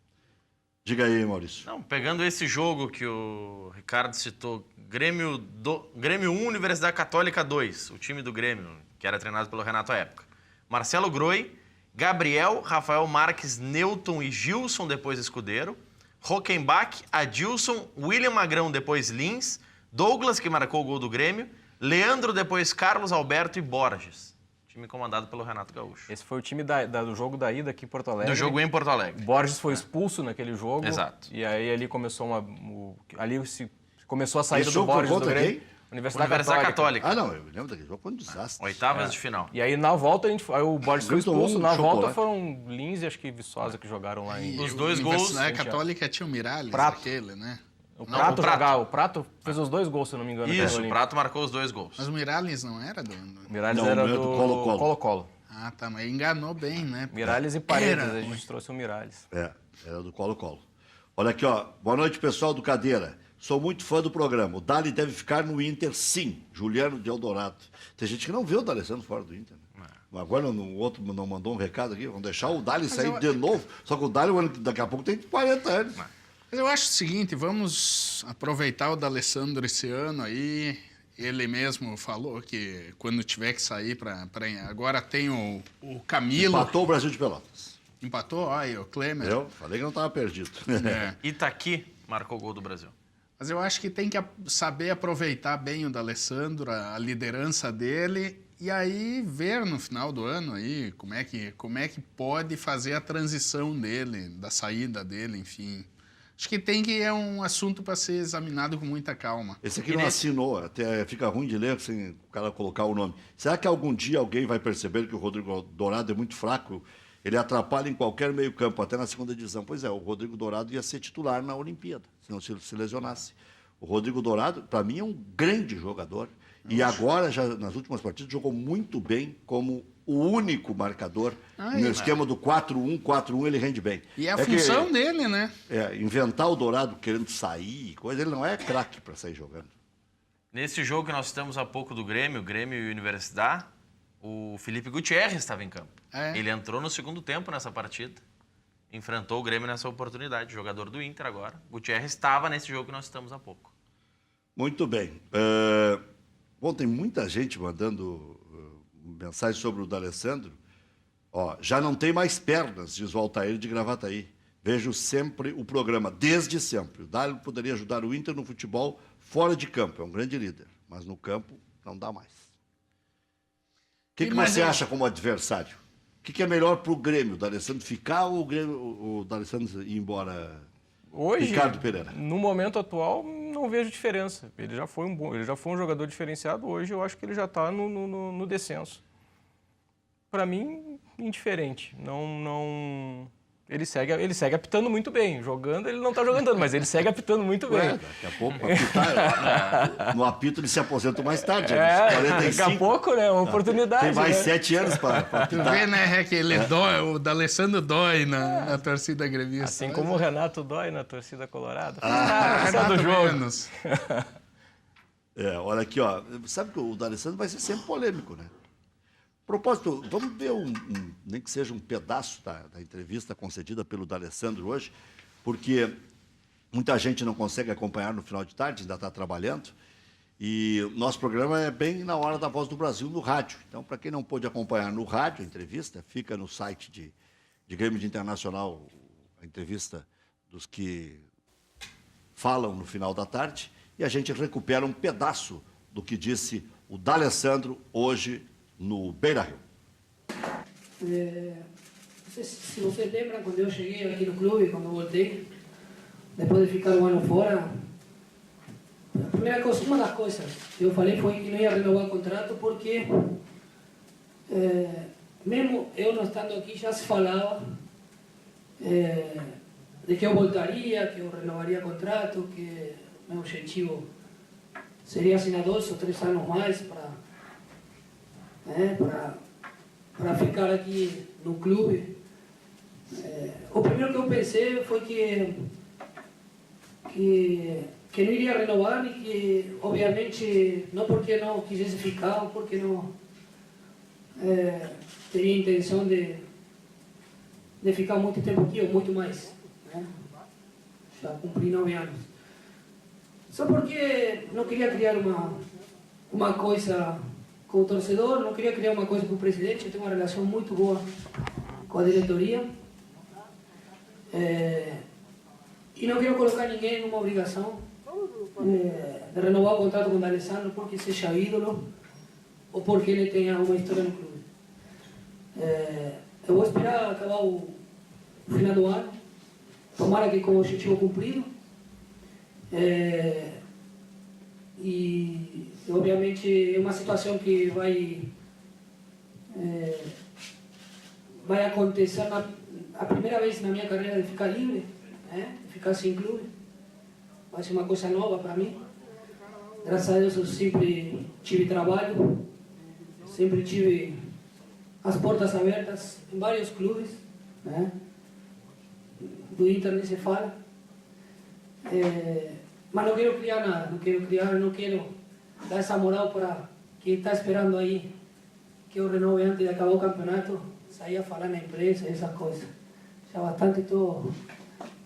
Diga aí, Maurício. Não, pegando esse jogo que o Ricardo citou, Grêmio 1, Universidade Católica 2, o time do Grêmio, que era treinado pelo Renato à época. Marcelo Groi, Gabriel, Rafael Marques, Newton e Gilson, depois Escudeiro. Rockenbach, Adilson, William Magrão, depois Lins. Douglas, que marcou o gol do Grêmio. Leandro, depois Carlos Alberto e Borges. Time comandado pelo Renato Gaúcho. Esse foi o time do jogo da ida aqui em Porto Alegre. Do jogo em Porto Alegre. Borges foi expulso naquele jogo. Exato. E aí ali começou começou a saída Esse do jogo foi Borges do contra Grêmio. quem? Universidade Católica. Ah, não, eu lembro daquele jogo, foi um desastre. Oitavas de final. E aí na volta aí o Borges foi Tomou expulso. um Na volta chocolate. foram Lins e acho que Viçosa que jogaram lá em... Os dois gols, Universidade Católica tinha o Miralles, Prato. aquele, né? O Prato fez os 2 gols, se eu não me engano. Isso, naquele o Prato marcou os 2 gols. Mas o Miralles não era do... O Miralles Não, era não é do do Colo-Colo. Colo-Colo. Ah, tá, mas enganou bem, né? Miralles e Paredes, a gente trouxe o Miralles. Era do Colo-Colo. Olha aqui, ó. Boa noite, pessoal do Cadeira. Sou muito fã do programa. O Dali deve ficar no Inter, sim. Juliano de Eldorado. Tem gente que não vê o D'Alessandro fora do Inter. Né? Agora o outro não mandou um recado aqui. Vamos deixar o Dali sair de novo. Só que o Dali, daqui a pouco, tem 40 anos. Mas eu acho o seguinte, vamos aproveitar o D'Alessandro esse ano aí. Ele mesmo falou que quando tiver que sair agora tem o Camilo. Empatou o Brasil de Pelotas. Empatou? Olha, o Klemer. Eu falei que não estava perdido. Itaqui marcou o gol do Brasil. Mas eu acho que tem que saber aproveitar bem o D'Alessandro, a liderança dele, e aí ver no final do ano aí como é que pode fazer a transição dele, da saída dele, enfim. Acho que é um assunto para ser examinado com muita calma. Esse aqui não assinou, até fica ruim de ler sem o cara colocar o nome. Será que algum dia alguém vai perceber que o Rodrigo Dourado é muito fraco? Ele atrapalha em qualquer meio-campo, até na segunda divisão. Pois é, o Rodrigo Dourado ia ser titular na Olimpíada, se não se lesionasse. O Rodrigo Dourado, para mim, é um grande jogador E agora, já nas últimas partidas, jogou muito bem como o único marcador. No esquema do 4-1, 4-1 ele rende bem. E é a função dele, né? Inventar o Dourado querendo sair, coisa, ele não é craque para sair jogando. Nesse jogo que nós estamos há pouco do Grêmio e Universidade, o Felipe Gutierrez estava em campo. Ele entrou no segundo tempo nessa partida, enfrentou o Grêmio nessa oportunidade, jogador do Inter agora. Gutierrez estava nesse jogo que nós estamos há pouco. Muito bem. Bom, tem muita gente mandando mensagem sobre o D'Alessandro. Já não tem mais pernas, diz o Altair de Gravataí. Vejo sempre o programa, desde sempre. O D'Alessandro poderia ajudar o Inter no futebol fora de campo, é um grande líder, mas no campo não dá mais. O que você acha como adversário? O que é melhor para o Grêmio? O D'Alessandro ficar ou o D'Alessandro ir embora? Hoje, Ricardo Pereira. No momento atual, não vejo diferença. Ele já foi um jogador diferenciado. Hoje eu acho que ele já está no descenso. Para mim, indiferente. Ele segue apitando muito bem. Jogando, ele não está jogando, mas ele segue apitando muito bem. Daqui a pouco, no apito, ele se aposenta mais tarde. 45. Daqui a pouco, né? Uma oportunidade. Tem mais 7 anos para apitar. Tu vê, né, que ele dói, o D'Alessandro dói na torcida gremista. Assim como o Renato dói na torcida colorada. Renato do jogo. menos. Olha aqui, sabe que o D'Alessandro vai ser sempre polêmico, né? Propósito, vamos ver nem que seja um pedaço da entrevista concedida pelo D'Alessandro hoje, porque muita gente não consegue acompanhar no final de tarde, ainda está trabalhando, e o nosso programa é bem na hora da Voz do Brasil no rádio. Então, para quem não pôde acompanhar no rádio a entrevista, fica no site de Grêmio de Internacional, a entrevista dos que falam no final da tarde, e a gente recupera um pedaço do que disse o D'Alessandro hoje no Beira-Rio. Não sei se vocês lembram quando eu cheguei aqui no clube, quando eu voltei, depois de ficar um ano fora, a primeira coisa, uma das coisas que eu falei foi que não ia renovar o contrato porque, mesmo eu não estando aqui, já se falava de que eu voltaria, que eu renovaria o contrato, que meu objetivo seria assinar 2 ou 3 anos mais para ficar aqui no clube. O primeiro que eu pensei foi que não iria renovar e que, obviamente, não porque não quisesse ficar ou porque não teria intenção de ficar muito tempo aqui ou muito mais. Já cumpri 9 anos. Só porque não queria criar uma coisa com o torcedor, não queria criar uma coisa com o presidente. Eu tenho uma relação muito boa com a diretoria. E não quero colocar ninguém numa obrigação de renovar o contrato com o D'Alessandro porque seja ídolo ou porque ele tenha uma história no clube. Eu vou esperar acabar o final do ano, tomara que com o objetivo cumprido. E obviamente é uma situação que vai acontecer a primeira vez na minha carreira de ficar livre, de ficar sem clube. Vai ser uma coisa nova para mim. Graças a Deus eu sempre tive trabalho, sempre tive as portas abertas em vários clubes, do Inter nem se fala. Mas não quero criar nada, não quero dar essa moral para quem está esperando aí que eu renove antes de acabar o campeonato, sair a falar na imprensa, essas coisas. Já bastante estou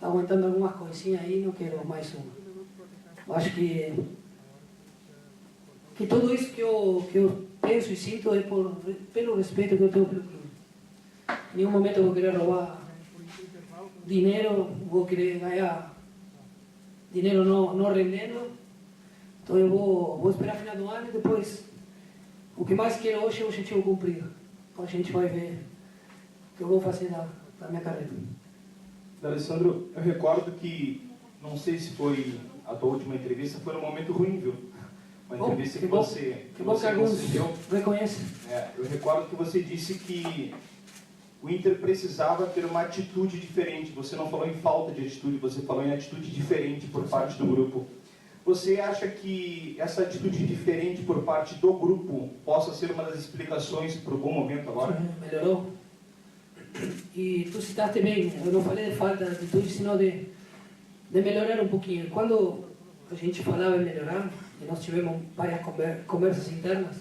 aguentando algumas coisinhas aí, não quero mais uma. Acho que tudo isso que eu penso e sinto é pelo respeito que eu tenho pelo clube. Em nenhum momento eu vou querer roubar dinheiro, vou querer ganhar dinheiro não rendendo. Então eu vou esperar o final do ano e depois o que mais quero hoje é o objetivo cumprido. Então a gente vai ver o que eu vou fazer da minha carreira. D'Alessandro, eu recordo que, não sei se foi a tua última entrevista, foi num momento ruim, viu? Uma entrevista que você concedeu. Reconhece. Eu recordo que você disse que o Inter precisava ter uma atitude diferente. Você não falou em falta de atitude, você falou em atitude diferente por parte do grupo. Você acha que essa atitude diferente por parte do grupo possa ser uma das explicações para o bom momento agora? Sim, melhorou. E tu citaste bem, eu não falei de falta de atitude, senão de melhorar um pouquinho. Quando a gente falava em melhorar, e nós tivemos várias conversas internas,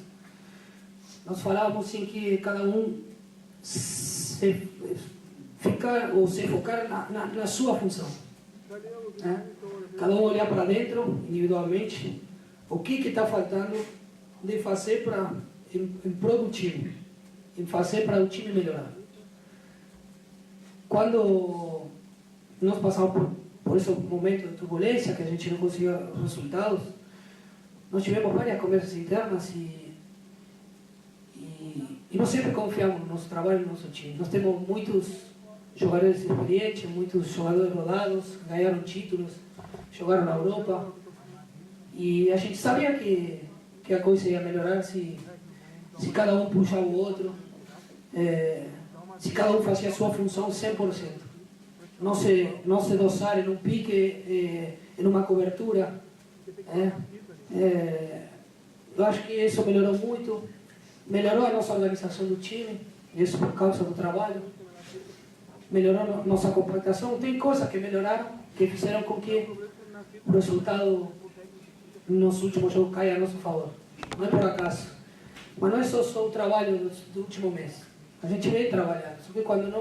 nós falávamos assim que cada um se focar na sua função. Né? Cada um olhar para dentro, individualmente, o que está faltando de fazer em prol do time, em fazer para o time melhorar. Quando nós passamos por esse momento de turbulência, que a gente não conseguia resultados, nós tivemos várias conversas internas e nós sempre confiamos no nosso trabalho, no nosso time. Nós temos muitos jogadores experientes, muitos jogadores rodados, ganharam títulos, jogaram na Europa. E a gente sabia que a coisa ia melhorar se cada um puxava o outro, se cada um fazia a sua função 100%. Não se dosar em um pique, em uma cobertura. Eu acho que isso melhorou muito. Melhorou a nossa organização do time, isso por causa do trabalho. Melhorou a nossa compactação. Tem coisas que melhoraram, que fizeram com que o resultado nos últimos jogos caia a nosso favor. Não é por acaso. Mas não é só o trabalho do último mês. A gente vem trabalhando, só que quando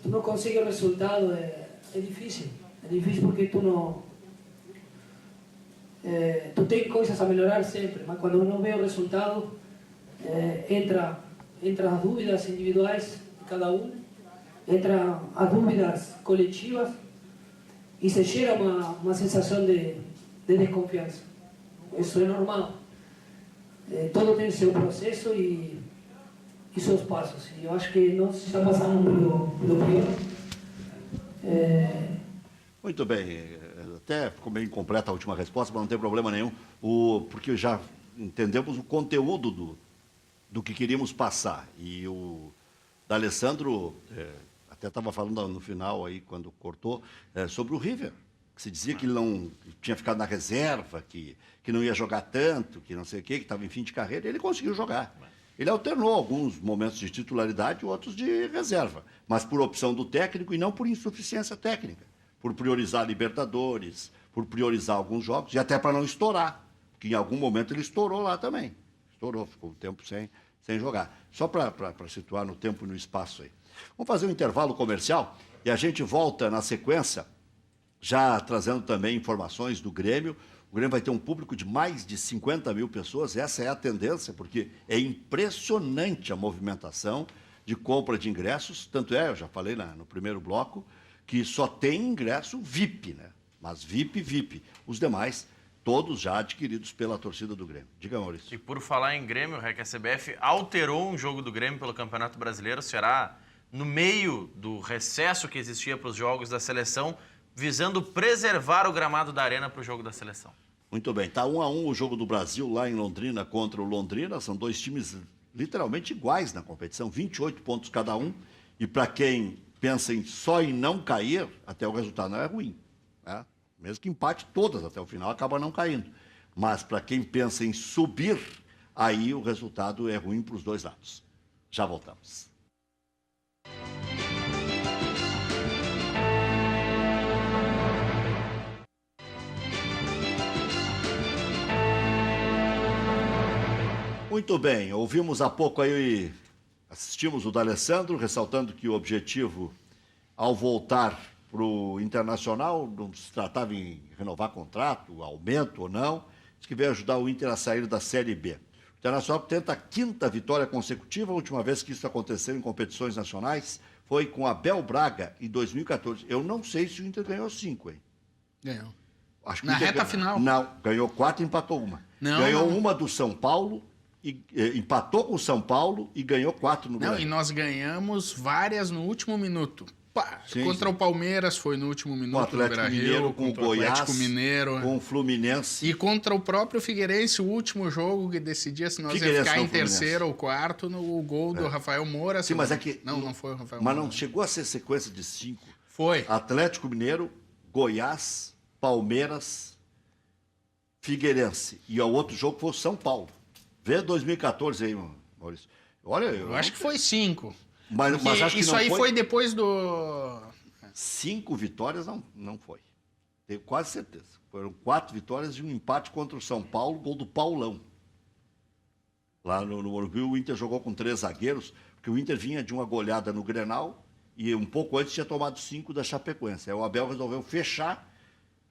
tu não consegue o resultado é difícil. É difícil porque tu tem coisas a melhorar sempre, mas quando não vê o resultado, entra as dúvidas individuais de cada um, entra as dúvidas coletivas e se gera uma sensação de desconfiança. Isso é normal. Todo tem seu processo e seus passos. E eu acho que nós estamos passando pelo pior. Muito bem. Até ficou meio incompleta a última resposta, mas não tem problema nenhum, porque já entendemos o conteúdo do que queríamos passar. E o D'Alessandro até estava falando no final, aí, quando cortou, sobre o River, que se dizia que ele não tinha ficado na reserva, que não ia jogar tanto, que não sei o quê, que estava em fim de carreira, e ele conseguiu jogar. Ele alternou alguns momentos de titularidade e outros de reserva, mas por opção do técnico e não por insuficiência técnica, por priorizar Libertadores, por priorizar alguns jogos, e até para não estourar, porque em algum momento ele estourou lá também. Estourou, ficou um tempo sem jogar. Só para situar no tempo e no espaço aí. Vamos fazer um intervalo comercial e a gente volta na sequência, já trazendo também informações do Grêmio. O Grêmio vai ter um público de mais de 50 mil pessoas, essa é a tendência, porque é impressionante a movimentação de compra de ingressos, tanto eu já falei no primeiro bloco, que só tem ingresso VIP, né? Mas VIP. Os demais, todos já adquiridos pela torcida do Grêmio. Diga, Maurício. E por falar em Grêmio, a CBF alterou um jogo do Grêmio pelo Campeonato Brasileiro, será no meio do recesso que existia para os jogos da seleção, visando preservar o gramado da Arena para o jogo da seleção. Muito bem, está 1-1 o jogo do Brasil lá em Londrina contra o Londrina, são dois times literalmente iguais na competição, 28 pontos cada um, e para quem pensa só em não cair, até o resultado não é ruim, né? Mesmo que empate todas até o final, acaba não caindo, mas para quem pensa em subir, aí o resultado é ruim para os dois lados. Já voltamos. Muito bem, ouvimos há pouco aí, assistimos o D'Alessandro, ressaltando que o objetivo, ao voltar para o Internacional, não se tratava em renovar contrato, aumento ou não, diz que veio ajudar o Inter a sair da Série B. O Internacional tenta a 5ª vitória consecutiva, a última vez que isso aconteceu em competições nacionais foi com Abel Braga, em 2014. Eu não sei se o Inter ganhou 5, hein? Ganhou. Acho que Na reta final? Não, ganhou 4 e empatou uma. Ganhou uma do São Paulo, empatou com o São Paulo e ganhou 4 no Brasil. Não, e nós ganhamos várias no último minuto. Contra o Palmeiras foi no último minuto. Com o Atlético Mineiro, com o Goiás, com o Fluminense. E contra o próprio Figueirense, o último jogo que decidia se nós ia ficar em terceiro ou quarto, no gol do Rafael Moura. Sim, mas é que... Não foi o Rafael Mas Moura. não chegou a ser sequência de 5. Foi. Atlético Mineiro, Goiás, Palmeiras Figueirense. E o outro jogo foi o São Paulo. Vê 2014 aí, Maurício. Olha, Eu acho que foi 5. Mas acho que isso não aí foi depois do... 5 vitórias não foi. Tenho quase certeza. Foram 4 vitórias e um empate contra o São Paulo, gol do Paulão. Lá no Morumbi, o Inter jogou com 3 zagueiros, porque o Inter vinha de uma goleada no Grenal e um pouco antes tinha tomado 5 da Chapecoense. Aí o Abel resolveu fechar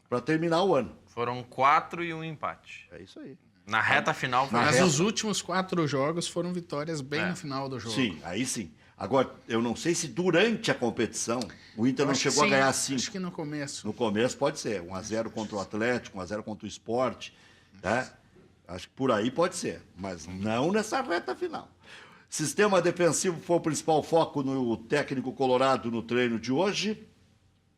para terminar o ano. Foram 4 e um empate. É isso aí. Na reta final foi Mas os últimos 4 jogos foram vitórias bem no final do jogo. Sim, aí sim. Agora, eu não sei se durante a competição o Inter não chegou a ganhar 5. Acho que no começo. No começo pode ser. 1-0 contra o Atlético, 1-0 contra o Sport. Né? Acho que por aí pode ser. Mas não nessa reta final. Sistema defensivo foi o principal foco no técnico colorado no treino de hoje.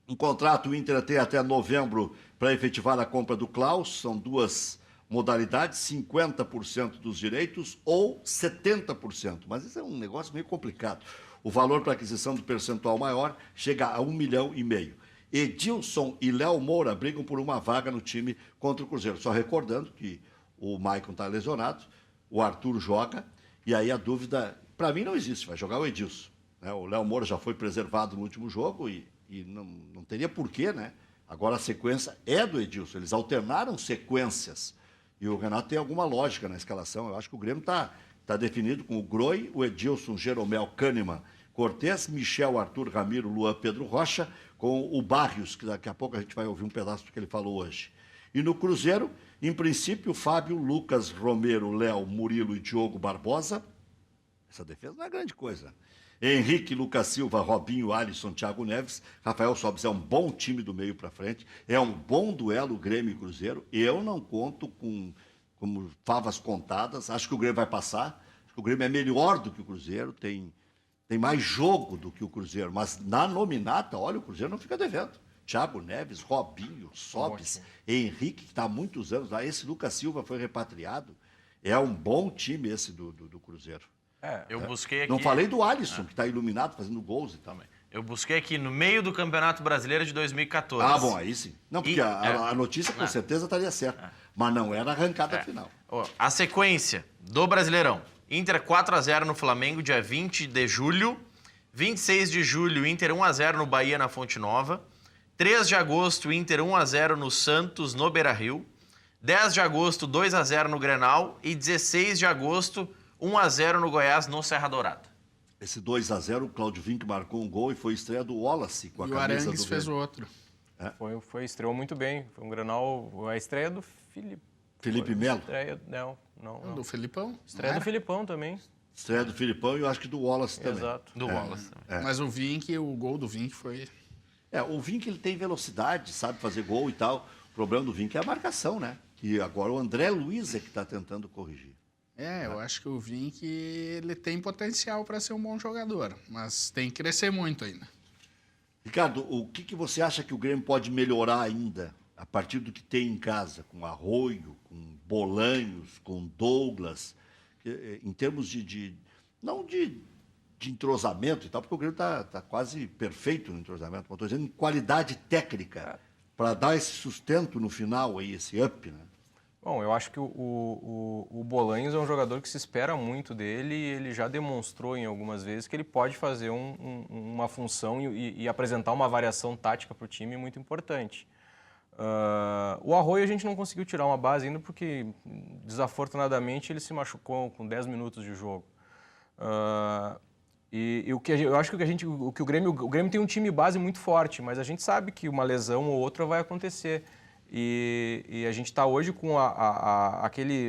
Um contrato o Inter tem até novembro para efetivar a compra do Klaus. São 2 modalidades, 50% dos direitos ou 70%. Mas isso é um negócio meio complicado. O valor para aquisição do percentual maior chega a 1,5 milhão. Edilson e Léo Moura brigam por uma vaga no time contra o Cruzeiro. Só recordando que o Maicon está lesionado, o Arthur joga, e aí a dúvida, para mim não existe, vai jogar o Edilson. Né? O Léo Moura já foi preservado no último jogo e não teria porquê, né? Agora a sequência é do Edilson, eles alternaram sequências. E o Renato tem alguma lógica na escalação. Eu acho que o Grêmio está definido com o Groi, o Edilson, Jeromel, Kahneman, Cortez, Michel, Arthur, Ramiro, Luan, Pedro Rocha, com o Barrios, que daqui a pouco a gente vai ouvir um pedaço do que ele falou hoje. E no Cruzeiro, em princípio, Fábio, Lucas, Romero, Léo, Murilo e Diogo Barbosa. Essa defesa não é grande coisa. Henrique, Lucas Silva, Robinho, Alisson, Thiago Neves, Rafael Sobis. É um bom time do meio para frente, é um bom duelo Grêmio e Cruzeiro. Eu não conto com como favas contadas, acho que o Grêmio vai passar, acho que o Grêmio é melhor do que o Cruzeiro, tem mais jogo do que o Cruzeiro, mas na nominata, olha, o Cruzeiro não fica devendo. Thiago Neves, Robinho, Sobis, Henrique, que está há muitos anos lá, esse Lucas Silva foi repatriado, é um bom time esse do Cruzeiro. Eu busquei aqui... Não falei do Alisson, que está iluminado, fazendo gols e tal. Eu busquei aqui no meio do Campeonato Brasileiro de 2014. Ah, bom, aí sim. Não, porque a notícia com certeza estaria certa, mas não era a arrancada final. A sequência do Brasileirão. Inter 4-0 no Flamengo, dia 20 de julho. 26 de julho, Inter 1-0 no Bahia, na Fonte Nova. 3 de agosto, Inter 1-0 no Santos, no Beira-Rio. 10 de agosto, 2-0 no Grenal. E 16 de agosto, 1-0 no Goiás, no Serra Dourada. Esse 2-0, o Claudio Vinck marcou um gol e foi estreia do Wallace com a camisa do Grêmio. E o Arangues fez o outro. Estreou muito bem. Foi um Grenal, a estreia do Felipe Melo? Não. Do Felipão. Estreia do Filipão também. Estreia do Filipão e eu acho que do Wallace também. Exato. Do Wallace. Mas o Vinck, o gol do Vinck foi... O Vinck, ele tem velocidade, sabe fazer gol e tal. O problema do Vinck é a marcação, né? Que agora o André Luiz é que está tentando corrigir. Eu acho que o Vinck, ele tem potencial para ser um bom jogador, mas tem que crescer muito ainda. Ricardo, o que você acha que o Grêmio pode melhorar ainda a partir do que tem em casa, com Arroio, com Bolanhos, com Douglas, em termos não de entrosamento e tal, porque o Grêmio está quase perfeito no entrosamento, mas estou dizendo em qualidade técnica, para dar esse sustento no final, aí, esse up, né? Bom, eu acho que o Bolanhos é um jogador que se espera muito dele e ele já demonstrou em algumas vezes que ele pode fazer uma função e apresentar uma variação tática para o time muito importante. O Arroio a gente não conseguiu tirar uma base ainda porque, desafortunadamente, ele se machucou com 10 minutos de jogo. Eu acho que o Grêmio tem um time base muito forte, mas a gente sabe que uma lesão ou outra vai acontecer. E a gente está hoje com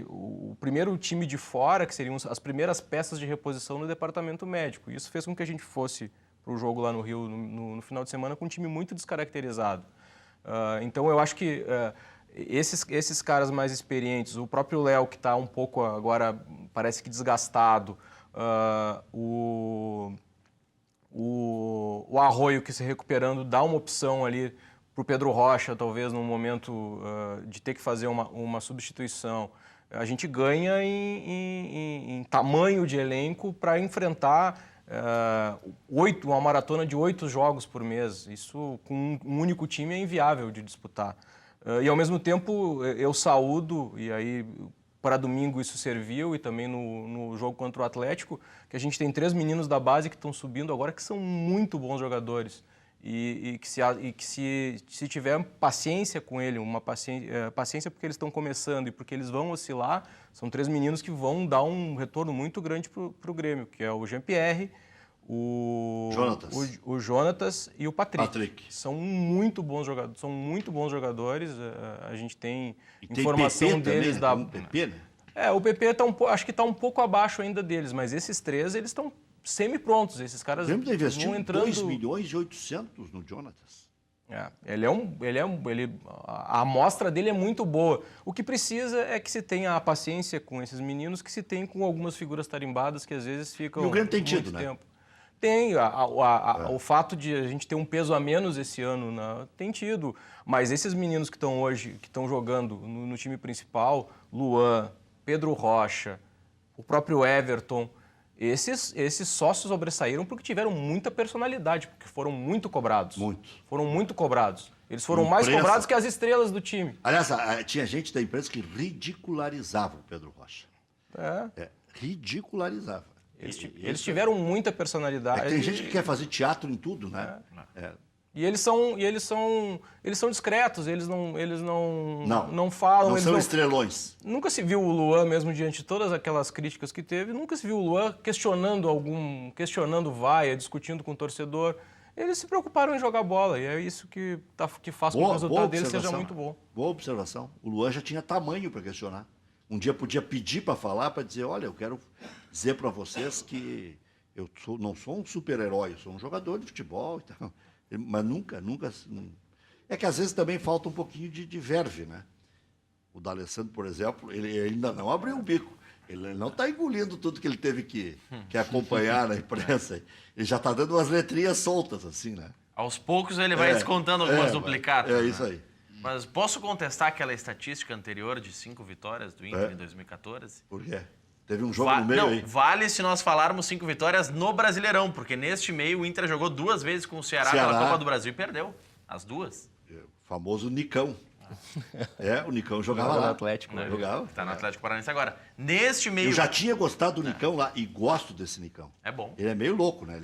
o primeiro time de fora, que seriam as primeiras peças de reposição no departamento médico. Isso fez com que a gente fosse para o jogo lá no Rio no final de semana com um time muito descaracterizado. Então eu acho que esses caras mais experientes, o próprio Léo, que está um pouco agora, parece que desgastado, o Arroio, que se recuperando, dá uma opção ali para o Pedro Rocha, talvez, num momento de ter que fazer uma substituição. A gente ganha em tamanho de elenco para enfrentar uma maratona de 8 jogos por mês. Isso, com um único time, é inviável de disputar. E, ao mesmo tempo, eu saúdo, e aí para domingo isso serviu, e também no jogo contra o Atlético, que a gente tem 3 meninos da base que estão subindo agora, que são muito bons jogadores. E que se tiver paciência com ele, uma paciência porque eles estão começando e porque eles vão oscilar, são 3 meninos que vão dar um retorno muito grande para o Grêmio, que é o Jean-Pierre, o Jonatas e o Patrick. São muito bons jogadores, a gente tem informação deles também, né? O PP, né? O PP acho que está um pouco abaixo ainda deles, mas esses 3, eles estão semi-prontos. Esses caras vão investir entrando... 2 milhões e 800 no Jonatas. A amostra dele é muito boa. O que precisa é que se tenha a paciência com esses meninos que se tem com algumas figuras tarimbadas que às vezes ficam E o Grêmio tem muito tido, tempo. né? Tem. O fato de a gente ter um peso a menos esse ano, né, tem tido. Mas esses meninos que estão hoje, que estão jogando no time principal, Luan, Pedro Rocha, o próprio Everton, esses sócios sobressaíram porque tiveram muita personalidade, porque foram muito cobrados. Foram muito cobrados. Eles foram mais cobrados que as estrelas do time. Aliás, tinha gente da imprensa que ridicularizava o Pedro Rocha. Ridicularizava. Eles tiveram muita personalidade. Tem gente que quer fazer teatro em tudo, né? E eles são discretos, eles não falam. Não são estrelões. Nunca se viu o Luan, mesmo diante de todas aquelas críticas que teve, nunca se viu o Luan questionando vaia, discutindo com o torcedor. Eles se preocuparam em jogar bola, e é isso que faz com que o resultado deles seja muito bom. Boa observação. O Luan já tinha tamanho para questionar. Um dia podia pedir para falar, para dizer, olha, eu quero dizer para vocês que eu não sou um super-herói, eu sou um jogador de futebol e tal. Mas nunca... É que às vezes também falta um pouquinho de verve, né? O D'Alessandro, por exemplo, ele ainda não abriu o bico. Ele não está engolindo tudo que ele teve que acompanhar na imprensa. Ele já está dando umas letrinhas soltas, assim, né? Aos poucos ele vai descontando algumas duplicadas. É isso aí. Mas posso contestar aquela estatística anterior de 5 vitórias do Inter em 2014? Por quê? Teve um jogo no meio aí. Vale se nós falarmos 5 vitórias no Brasileirão, porque neste meio o Inter jogou 2 vezes com o Ceará pela Copa do Brasil e perdeu. As 2. O famoso Nicão. O Nicão jogava lá. No Atlético. Né? Jogava. Está no Atlético Paranaense agora. Neste meio... Eu já tinha gostado do Nicão lá e gosto desse Nicão. É bom. Ele é meio louco, né?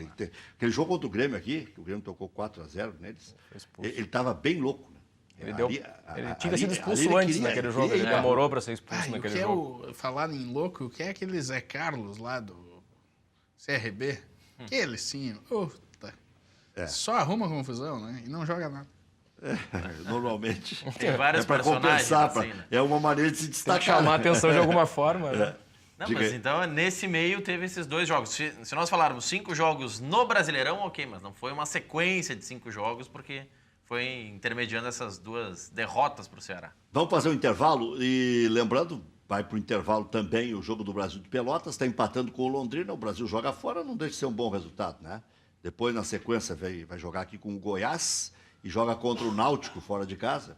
Aquele jogo contra o Grêmio aqui, que o Grêmio tocou 4-0 neles, ele estava bem louco, né? Ele tinha sido expulso antes naquele jogo, ele demorou para ser expulso naquele jogo. Falar em louco, o que é aquele Zé Carlos lá do CRB? Ele sim, só arruma confusão, né? E não joga nada. Normalmente. Tem vários personagens compensar, assim, né? É uma maneira de se destacar. Tem que chamar a atenção de alguma forma, né? Não, mas então nesse meio teve esses 2 jogos. Se nós falarmos 5 jogos no Brasileirão, ok, mas não foi uma sequência de 5 jogos, porque foi intermediando essas 2 derrotas para o Ceará. Vamos fazer um intervalo e lembrando, vai para o intervalo também o jogo do Brasil de Pelotas, está empatando com o Londrina, o Brasil joga fora, não deixa de ser um bom resultado, né? Depois, na sequência, vai jogar aqui com o Goiás e joga contra o Náutico fora de casa.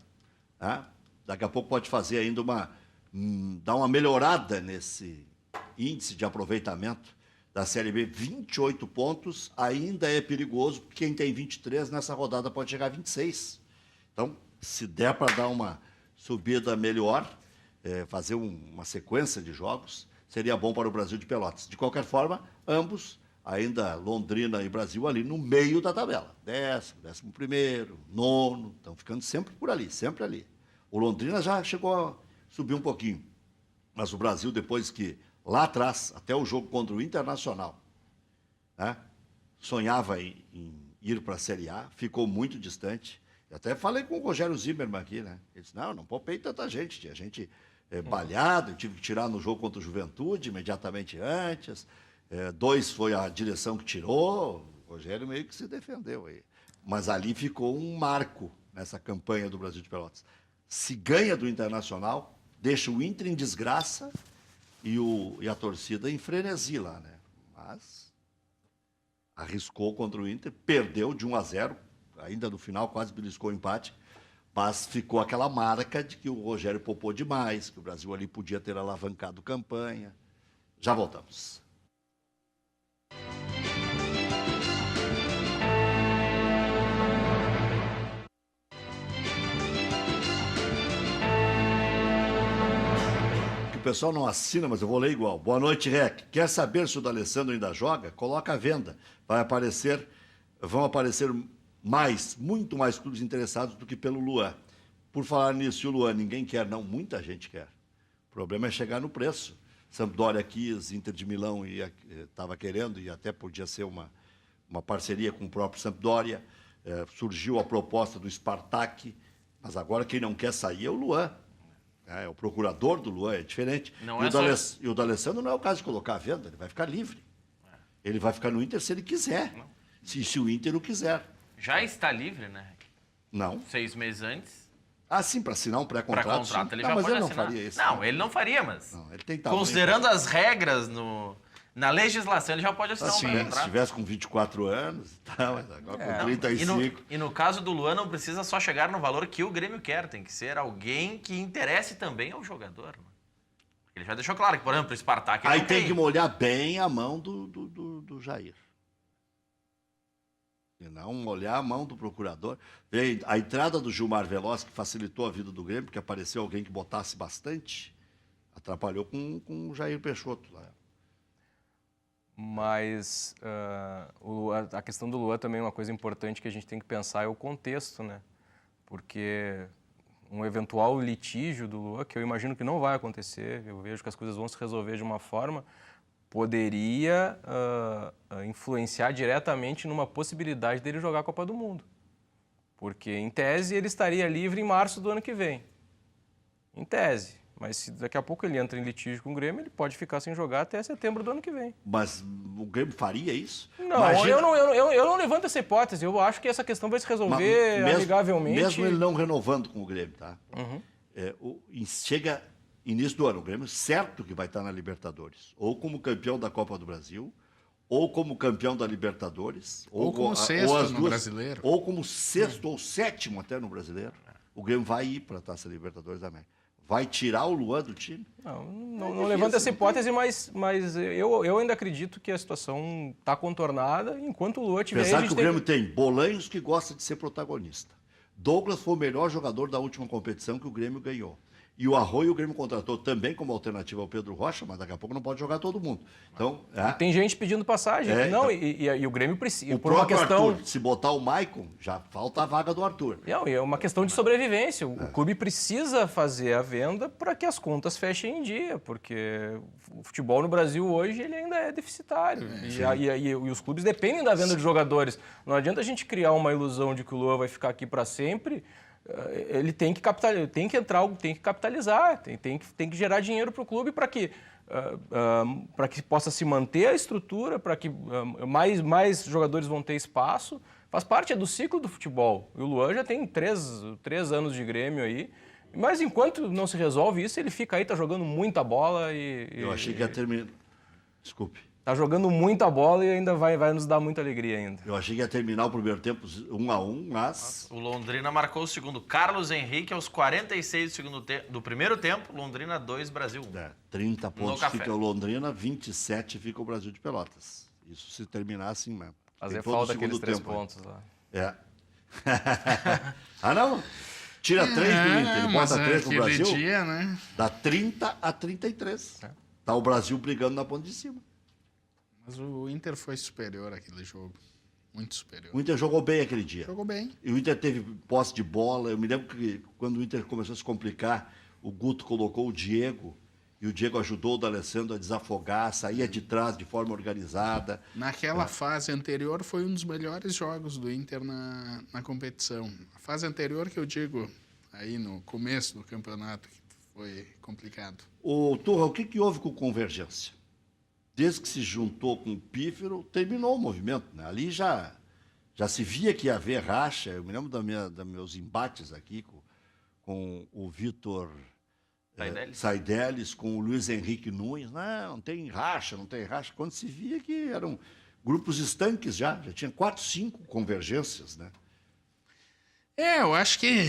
Né? Daqui a pouco pode fazer ainda dar uma melhorada nesse índice de aproveitamento da Série B. 28 pontos ainda é perigoso, porque quem tem 23 nessa rodada pode chegar a 26. Então, se der para dar uma subida melhor, fazer uma sequência de jogos, seria bom para o Brasil de Pelotas. De qualquer forma, ambos, ainda Londrina e Brasil, ali no meio da tabela. 10º, 11º, 9º, estão ficando sempre por ali, sempre ali. O Londrina já chegou a subir um pouquinho, mas o Brasil, depois que lá atrás, até o jogo contra o Internacional, né, sonhava em ir para a Série A, ficou muito distante. Eu até falei com o Rogério Zimmermann aqui, né? Ele disse, não poupei tanta gente, tinha gente balhada, eu tive que tirar no jogo contra o Juventude imediatamente antes. 2 foi a direção que tirou, o Rogério meio que se defendeu aí. Mas ali ficou um marco nessa campanha do Brasil de Pelotas. Se ganha do Internacional, deixa o Inter em desgraça e a torcida em frenesi lá, né? Mas arriscou contra o Inter, perdeu de 1-0, ainda no final quase beliscou o empate, mas ficou aquela marca de que o Rogério poupou demais, que o Brasil ali podia ter alavancado campanha. Já voltamos. pessoal não assina, mas eu vou ler igual. Boa noite, Rec. Quer saber se o D'Alessandro ainda joga? Coloca à venda. Vão aparecer muito mais clubes interessados do que pelo Luan. Por falar nisso, e o Luan, ninguém quer, não. Muita gente quer. O problema é chegar no preço. Sampdoria quis, Inter de Milão estava querendo, e até podia ser uma parceria com o próprio Sampdoria. Surgiu a proposta do Spartak, mas agora quem não quer sair é o Luan. É o procurador do Luan, é diferente. E o D'Alessandro não é o caso de colocar à venda, ele vai ficar livre. Ele vai ficar no Inter se ele quiser. Se o Inter o quiser. Já está livre, né? Não. 6 meses antes. Sim, para assinar um pré-contrato. Pré-contrato, ele já mas pode ele assinar. não faria isso. Não, ele não faria, mas... Não, ele tem tamanho. Considerando as regras na legislação, ele já pode assinar um pré-contrato. Se tivesse com 24 anos, mas agora com 35. E no caso do Luan, não precisa só chegar no valor que o Grêmio quer. Tem que ser alguém que interesse também ao jogador. Né? Ele já deixou claro que, por exemplo, o Spartak... Aí tem que molhar bem a mão do Jair. E não molhar a mão do procurador. A entrada do Gilmar Veloz, que facilitou a vida do Grêmio, porque apareceu alguém que botasse bastante, atrapalhou com o Jair Peixoto lá. Mas a questão do Luan também é uma coisa importante que a gente tem que pensar é o contexto, né? Porque um eventual litígio do Luan, que eu imagino que não vai acontecer, eu vejo que as coisas vão se resolver de uma forma, poderia influenciar diretamente numa possibilidade dele jogar a Copa do Mundo. Porque, em tese, ele estaria livre em março do ano que vem. Em tese. Mas se daqui a pouco ele entra em litígio com o Grêmio, ele pode ficar sem jogar até setembro do ano que vem. Mas o Grêmio faria isso? Não, imagina... eu não levanto essa hipótese. Eu acho que essa questão vai se resolver amigavelmente. Mesmo ele não renovando com o Grêmio, tá? Uhum. Chega início do ano, o Grêmio certo que vai estar na Libertadores. Ou como campeão da Copa do Brasil, ou como campeão da Libertadores. Ou como sexto no Brasileiro. Ou como sexto ou sétimo até no Brasileiro. O Grêmio vai ir para a Taça Libertadores também. Vai tirar o Luan do time? Não levanta essa hipótese, mas eu ainda acredito que a situação está contornada. Enquanto o Luan tiver... Apesar que o Grêmio tem Bolanhos, que gosta de ser protagonista. Douglas foi o melhor jogador da última competição que o Grêmio ganhou. E o Arroio o Grêmio contratou também como alternativa ao Pedro Rocha, mas daqui a pouco não pode jogar todo mundo. Então, tem gente pedindo passagem. Então, e o Grêmio precisa. O próprio Arthur, se botar o Maicon, já falta a vaga do Arthur. É uma questão de sobrevivência. O clube precisa fazer a venda para que as contas fechem em dia, porque o futebol no Brasil hoje ele ainda é deficitário. E os clubes dependem da venda de jogadores. Não adianta a gente criar uma ilusão de que o Luan vai ficar aqui para sempre. Ele tem que capitalizar, tem que gerar dinheiro para o clube para que possa se manter a estrutura, para que mais jogadores vão ter espaço. Faz parte do ciclo do futebol. E o Luan já tem 3 anos de Grêmio aí, mas enquanto não se resolve isso, ele fica aí, tá jogando muita bola Eu achei que ia terminar... Desculpe. Tá jogando muita bola e ainda vai nos dar muita alegria ainda. Eu achei que ia terminar o primeiro tempo 1-1, mas... O Londrina marcou o segundo. Carlos Henrique aos 46 do primeiro tempo. Londrina 2, Brasil 1. 30 pontos fica o Londrina, 27 fica o Brasil de Pelotas. Isso se terminar assim mesmo. Fazer falta aqueles 3 pontos lá. Não? Tira 3 do Inter, bota 3 no Brasil, dia, né? dá 30-33. Tá o Brasil brigando na ponta de cima. Mas o Inter foi superior àquele jogo. Muito superior. O Inter jogou bem aquele dia. Jogou bem. E o Inter teve posse de bola. Eu me lembro que quando o Inter começou a se complicar, o Guto colocou o Diego. E o Diego ajudou o D'Alessandro a desafogar, saía de trás de forma organizada. Naquela fase anterior foi um dos melhores jogos do Inter na competição. A fase anterior que eu digo, aí no começo do campeonato, que foi complicado. Turra, o que houve com Convergência? Desde que se juntou com o Pífero, terminou o movimento. Né? Ali já se via que ia haver racha. Eu me lembro dos meus embates aqui com o Vitor Saideles, com o Luiz Henrique Nunes. Não tem racha, não tem racha. Quando se via que eram grupos estanques já tinha 4, 5 convergências. Né? Eu acho que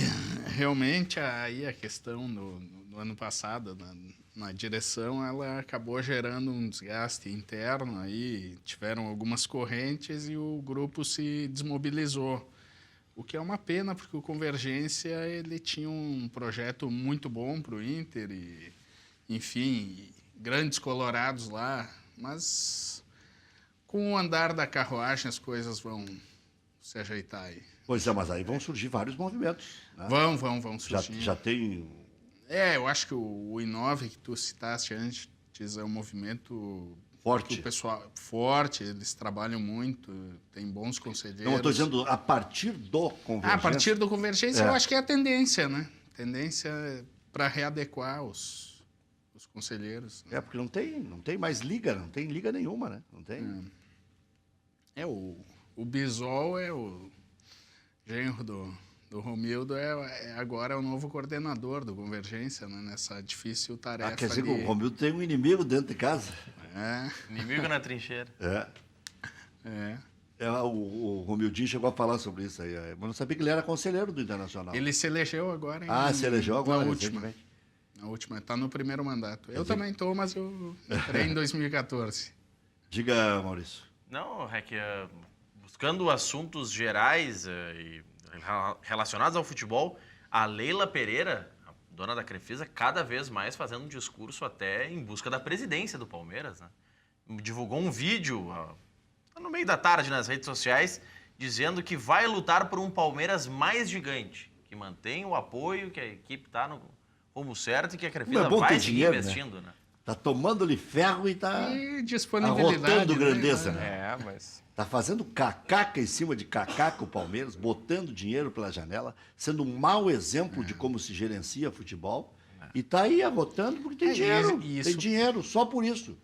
realmente aí a questão no ano passado, na direção, ela acabou gerando um desgaste interno, aí tiveram algumas correntes e o grupo se desmobilizou. O que é uma pena, porque o Convergência ele tinha um projeto muito bom para o Inter enfim, grandes colorados lá, mas com o andar da carruagem as coisas vão se ajeitar aí. Pois é, mas aí vão surgir vários movimentos. Né? Vão surgir. Já tem... Eu acho que o Inove que tu citaste antes é um movimento Forte. do pessoal forte, eles trabalham muito, tem bons conselheiros. Não, eu estou dizendo a partir do Convergência. A partir do Convergência, eu acho que é a tendência, né? Tendência para readequar os conselheiros. Né? Porque não tem mais liga, não tem liga nenhuma, né? Não tem. O Bisol é o genro do Romildo, agora é o novo coordenador do Convergência, né? Nessa difícil tarefa. Quer dizer que o Romildo tem um inimigo dentro de casa. Inimigo na trincheira. O Romildinho chegou a falar sobre isso aí. Mas não sabia que ele era conselheiro do Internacional. Ele se elegeu agora. Se elegeu agora. Na última, está no primeiro mandato. Eu também estou, mas eu entrei em 2014. Diga, Maurício. Não, Rec, buscando assuntos gerais e relacionados ao futebol, a Leila Pereira, a dona da Crefisa, cada vez mais fazendo um discurso até em busca da presidência do Palmeiras. Né? Divulgou um vídeo no meio da tarde nas redes sociais dizendo que vai lutar por um Palmeiras mais gigante, que mantém o apoio, que a equipe está no rumo certo e que a Crefisa vai seguir investindo. Né? Tá tomando-lhe ferro e tá arrotando grandeza, né? Mas... Tá fazendo cacaca em cima de cacaca o Palmeiras, botando dinheiro pela janela, sendo um mau exemplo de como se gerencia futebol. E tá aí arrotando porque tem dinheiro. Tem dinheiro, só por isso.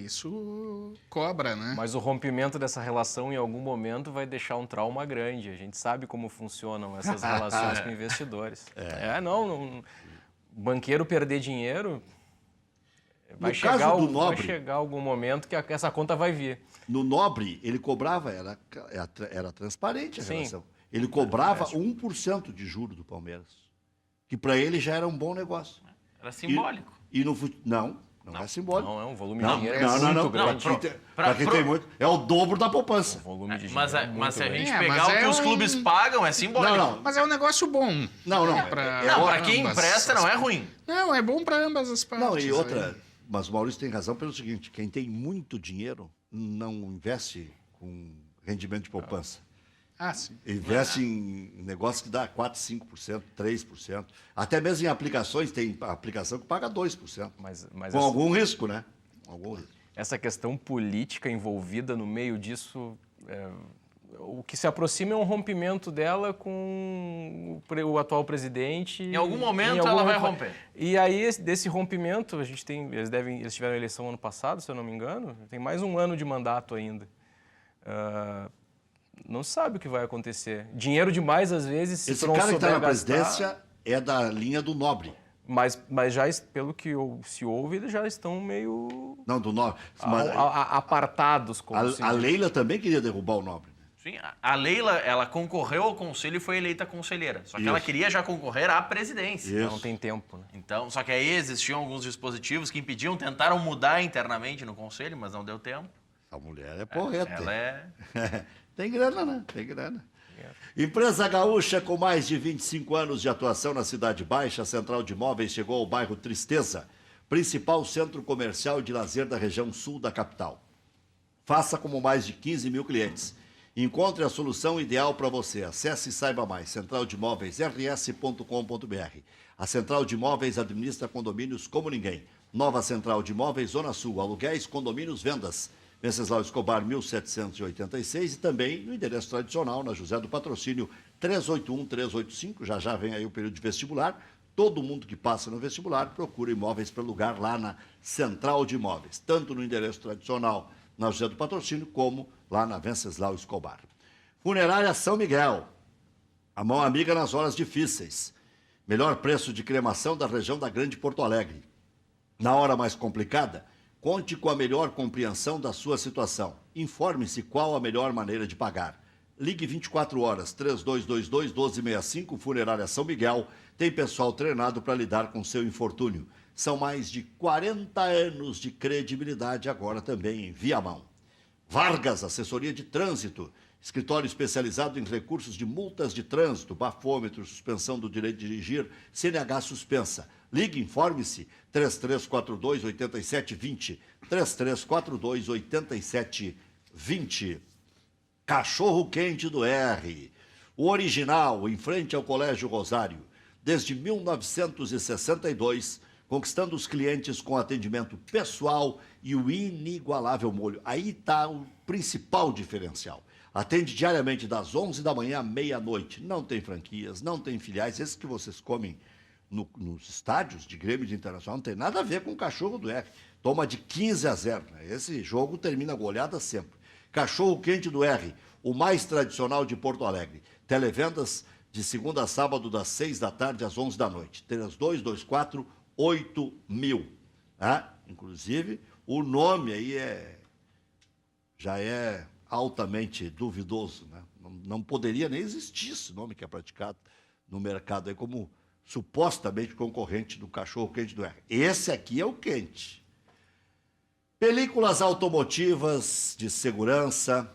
Isso cobra, né? Mas o rompimento dessa relação em algum momento vai deixar um trauma grande. A gente sabe como funcionam essas relações com investidores. Banqueiro perder dinheiro... Vai chegar algum momento que essa conta vai vir. No Nobre, ele cobrava, era transparente a relação. Ele cobrava 1% de juro do Palmeiras, que para ele já era um bom negócio. Era simbólico. Não é simbólico. Não, é um volume de dinheiro muito grande. Para quem tem muito, é o dobro da poupança. Mas se a gente pegar o que os clubes pagam, é simbólico. Não. Mas é um negócio bom. Para quem empresta, não é ruim. Não, é bom para ambas as partes. Não, e outra... Mas o Maurício tem razão pelo seguinte, quem tem muito dinheiro não investe com rendimento de poupança. Sim. Investe em negócio que dá 4%, 5%, 3%. Até mesmo em aplicações, tem aplicação que paga 2%. Mas com algum risco, né? Algum risco. Essa questão política envolvida no meio disso... O que se aproxima é um rompimento dela com o atual presidente. Em algum momento ela vai romper. E aí, desse rompimento, eles tiveram eleição ano passado, se eu não me engano, tem mais um ano de mandato ainda. Não sabe o que vai acontecer. Dinheiro demais, às vezes, se esse cara que está na presidência é da linha do Nobre. Mas já, pelo que se ouve, eles já estão meio... Não, do Nobre. Apartados. A Leila também queria derrubar o Nobre. Sim, a Leila, ela concorreu ao conselho e foi eleita conselheira. Só que ela queria já concorrer à presidência. Ela não tem tempo, né? Então, só que aí existiam alguns dispositivos que impediam, tentaram mudar internamente no conselho, mas não deu tempo. A mulher é porreta. Ela Tem grana, né? Tem grana. Empresa gaúcha com mais de 25 anos de atuação na Cidade Baixa, a Central de Imóveis chegou ao bairro Tristeza, principal centro comercial de lazer da região sul da capital. Faça como mais de 15 mil clientes. Encontre a solução ideal para você. Acesse e saiba mais. centraldemóveisrs.com.br. A Central de Imóveis administra condomínios como ninguém. Nova Central de Imóveis, Zona Sul. Aluguéis, condomínios, vendas. Venceslau Escobar, 1786. E também no endereço tradicional, na José do Patrocínio, 381-385. Já vem aí o período de vestibular. Todo mundo que passa no vestibular procura imóveis para alugar lá na Central de Imóveis. Tanto no endereço tradicional, na José do Patrocínio, como lá na Venceslau Escobar. Funerária São Miguel, a mão amiga nas horas difíceis. Melhor preço de cremação da região da Grande Porto Alegre. Na hora mais complicada, conte com a melhor compreensão da sua situação. Informe-se qual a melhor maneira de pagar. Ligue 24 horas, 3222-1265, Funerária São Miguel. Tem pessoal treinado para lidar com seu infortúnio. São mais de 40 anos de credibilidade, agora também em Viamão. Vargas, assessoria de trânsito. Escritório especializado em recursos de multas de trânsito, bafômetro, suspensão do direito de dirigir, CNH suspensa. Ligue, informe-se, 3342-8720, 3342-8720. Cachorro Quente do R, o original, em frente ao Colégio Rosário, desde 1962, conquistando os clientes com atendimento pessoal e o inigualável molho. Aí está o principal diferencial. Atende diariamente das 11 da manhã à meia-noite. Não tem franquias, não tem filiais. Esses que vocês comem nos estádios de Grêmio de Internacional não tem nada a ver com o Cachorro do R. Toma de 15-0. Né? Esse jogo termina goleada sempre. Cachorro Quente do R, o mais tradicional de Porto Alegre. Televendas de segunda a sábado, das 6 da tarde às 11 da noite. 3224-8000. Tá? Inclusive, o nome aí já é altamente duvidoso, né? Não poderia nem existir esse nome que é praticado no mercado aí como supostamente concorrente do Cachorro Quente do R. Esse aqui é o quente. Películas automotivas de segurança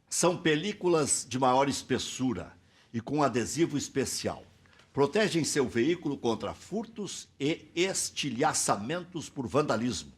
são películas de maior espessura e com adesivo especial. Protegem seu veículo contra furtos e estilhaçamentos por vandalismo.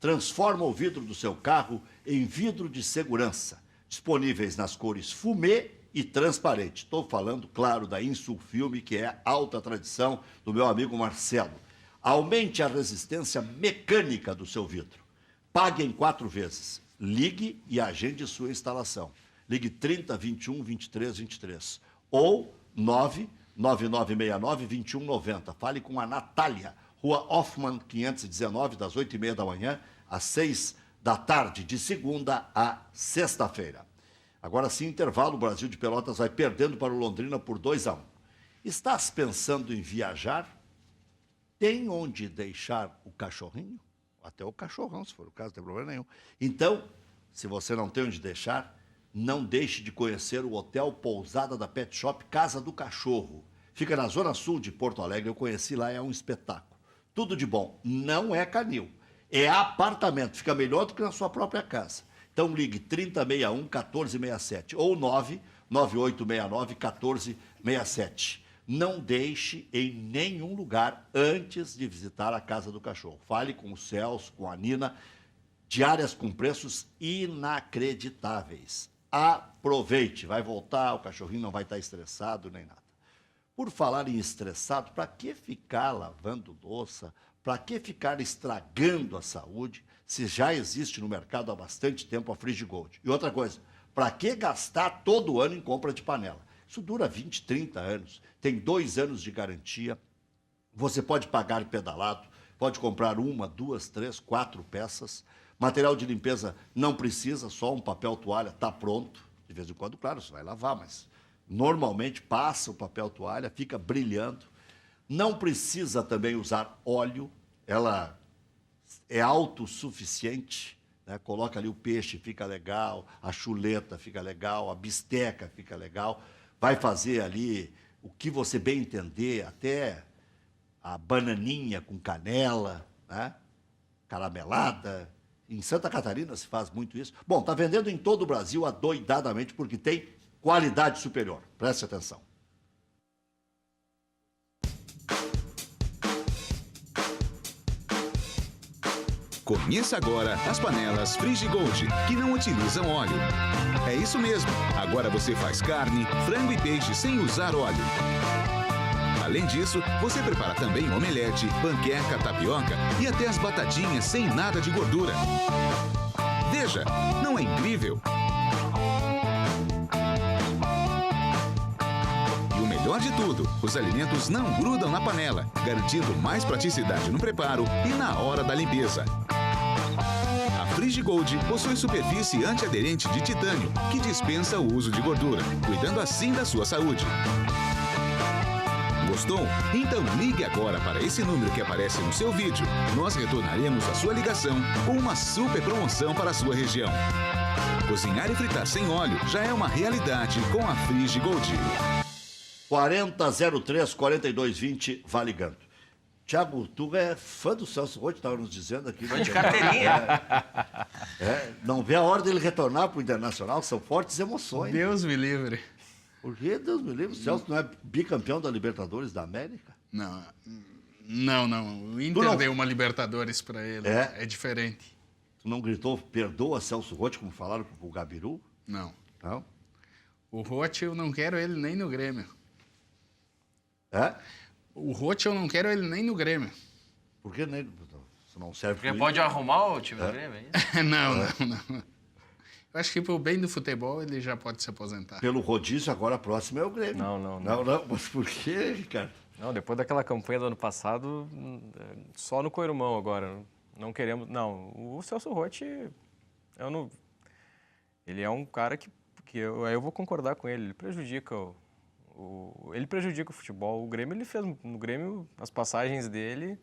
Transforma o vidro do seu carro em vidro de segurança, disponíveis nas cores fumê e transparente. Estou falando, claro, da Insulfilme, que é alta tradição do meu amigo Marcelo. Aumente a resistência mecânica do seu vidro. Pague em 4 vezes. Ligue e agende sua instalação. Ligue 30 21 23 23 ou 99969 2190. Fale com a Natália. Rua Hoffman, 519, das 8h30 da manhã às 6 da tarde, de segunda a sexta-feira. Agora sim, intervalo, o Brasil de Pelotas vai perdendo para o Londrina por 2-1. Estás pensando em viajar? Tem onde deixar o cachorrinho? Até o cachorrão, se for o caso, não tem problema nenhum. Então, se você não tem onde deixar, não deixe de conhecer o Hotel Pousada da Pet Shop Casa do Cachorro. Fica na zona sul de Porto Alegre, eu conheci lá, é um espetáculo. Tudo de bom, não é canil, é apartamento, fica melhor do que na sua própria casa. Então ligue 3061-1467 ou 99869-1467. Não deixe em nenhum lugar antes de visitar a Casa do Cachorro. Fale com o Celso, com a Nina, diárias com preços inacreditáveis. Aproveite, vai voltar, o cachorrinho não vai estar estressado nem nada. Por falar em estressado, para que ficar lavando louça? Para que ficar estragando a saúde se já existe no mercado há bastante tempo a Frigigold? E outra coisa, para que gastar todo ano em compra de panela? Isso dura 20, 30 anos, tem 2 anos de garantia, você pode pagar pedalado, pode comprar 1, 2, 3, 4 peças, material de limpeza não precisa, só um papel toalha, está pronto. De vez em quando, claro, você vai lavar, mas normalmente passa o papel toalha, fica brilhando. Não precisa também usar óleo, ela é autossuficiente, né? Coloca ali o peixe, fica legal, a chuleta fica legal, a bisteca fica legal. Vai fazer ali o que você bem entender, até a bananinha com canela, né? Caramelada. Em Santa Catarina se faz muito isso. Bom, está vendendo em todo o Brasil adoidadamente porque tem qualidade superior. Preste atenção. Conheça agora as panelas Frigigold, que não utilizam óleo. É isso mesmo, agora você faz carne, frango e peixe sem usar óleo. Além disso, você prepara também omelete, panqueca, tapioca e até as batatinhas sem nada de gordura. Veja, não é incrível? E o melhor de tudo, os alimentos não grudam na panela, garantindo mais praticidade no preparo e na hora da limpeza. A Frigigold possui superfície antiaderente de titânio, que dispensa o uso de gordura, cuidando assim da sua saúde. Gostou? Então ligue agora para esse número que aparece no seu vídeo. Nós retornaremos a sua ligação com uma super promoção para a sua região. Cozinhar e fritar sem óleo já é uma realidade com a Frigigold. 4003-4220, vá ligando. Thiago, tu é fã do Celso Roth, estava nos dizendo aqui. Foi de carteirinha. Não vê a hora dele retornar para o Internacional, são fortes emoções. Deus me livre. Por que Deus me livre? O Celso não é bicampeão da Libertadores da América? Não. O Inter deu uma Libertadores para ele. É diferente. Tu não gritou, perdoa Celso Roth, como falaram pro Gabiru? Não. Não? O Roth, eu não quero ele nem no Grêmio. É? O Roth, eu não quero ele nem no Grêmio. Por que nem? Isso não serve Porque pro pode arrumar o time do Grêmio, é isso? Não. Eu acho que pro bem do futebol ele já pode se aposentar. Pelo rodízio, agora a próxima é o Grêmio. Não. Não, mas por quê, Ricardo? Não, depois daquela campanha do ano passado, só no Coirumão agora. Não queremos... Não, o Celso Roth, ele é um cara que eu vou concordar com ele. Ele prejudica ele prejudica o futebol. O Grêmio, ele fez no Grêmio as passagens dele,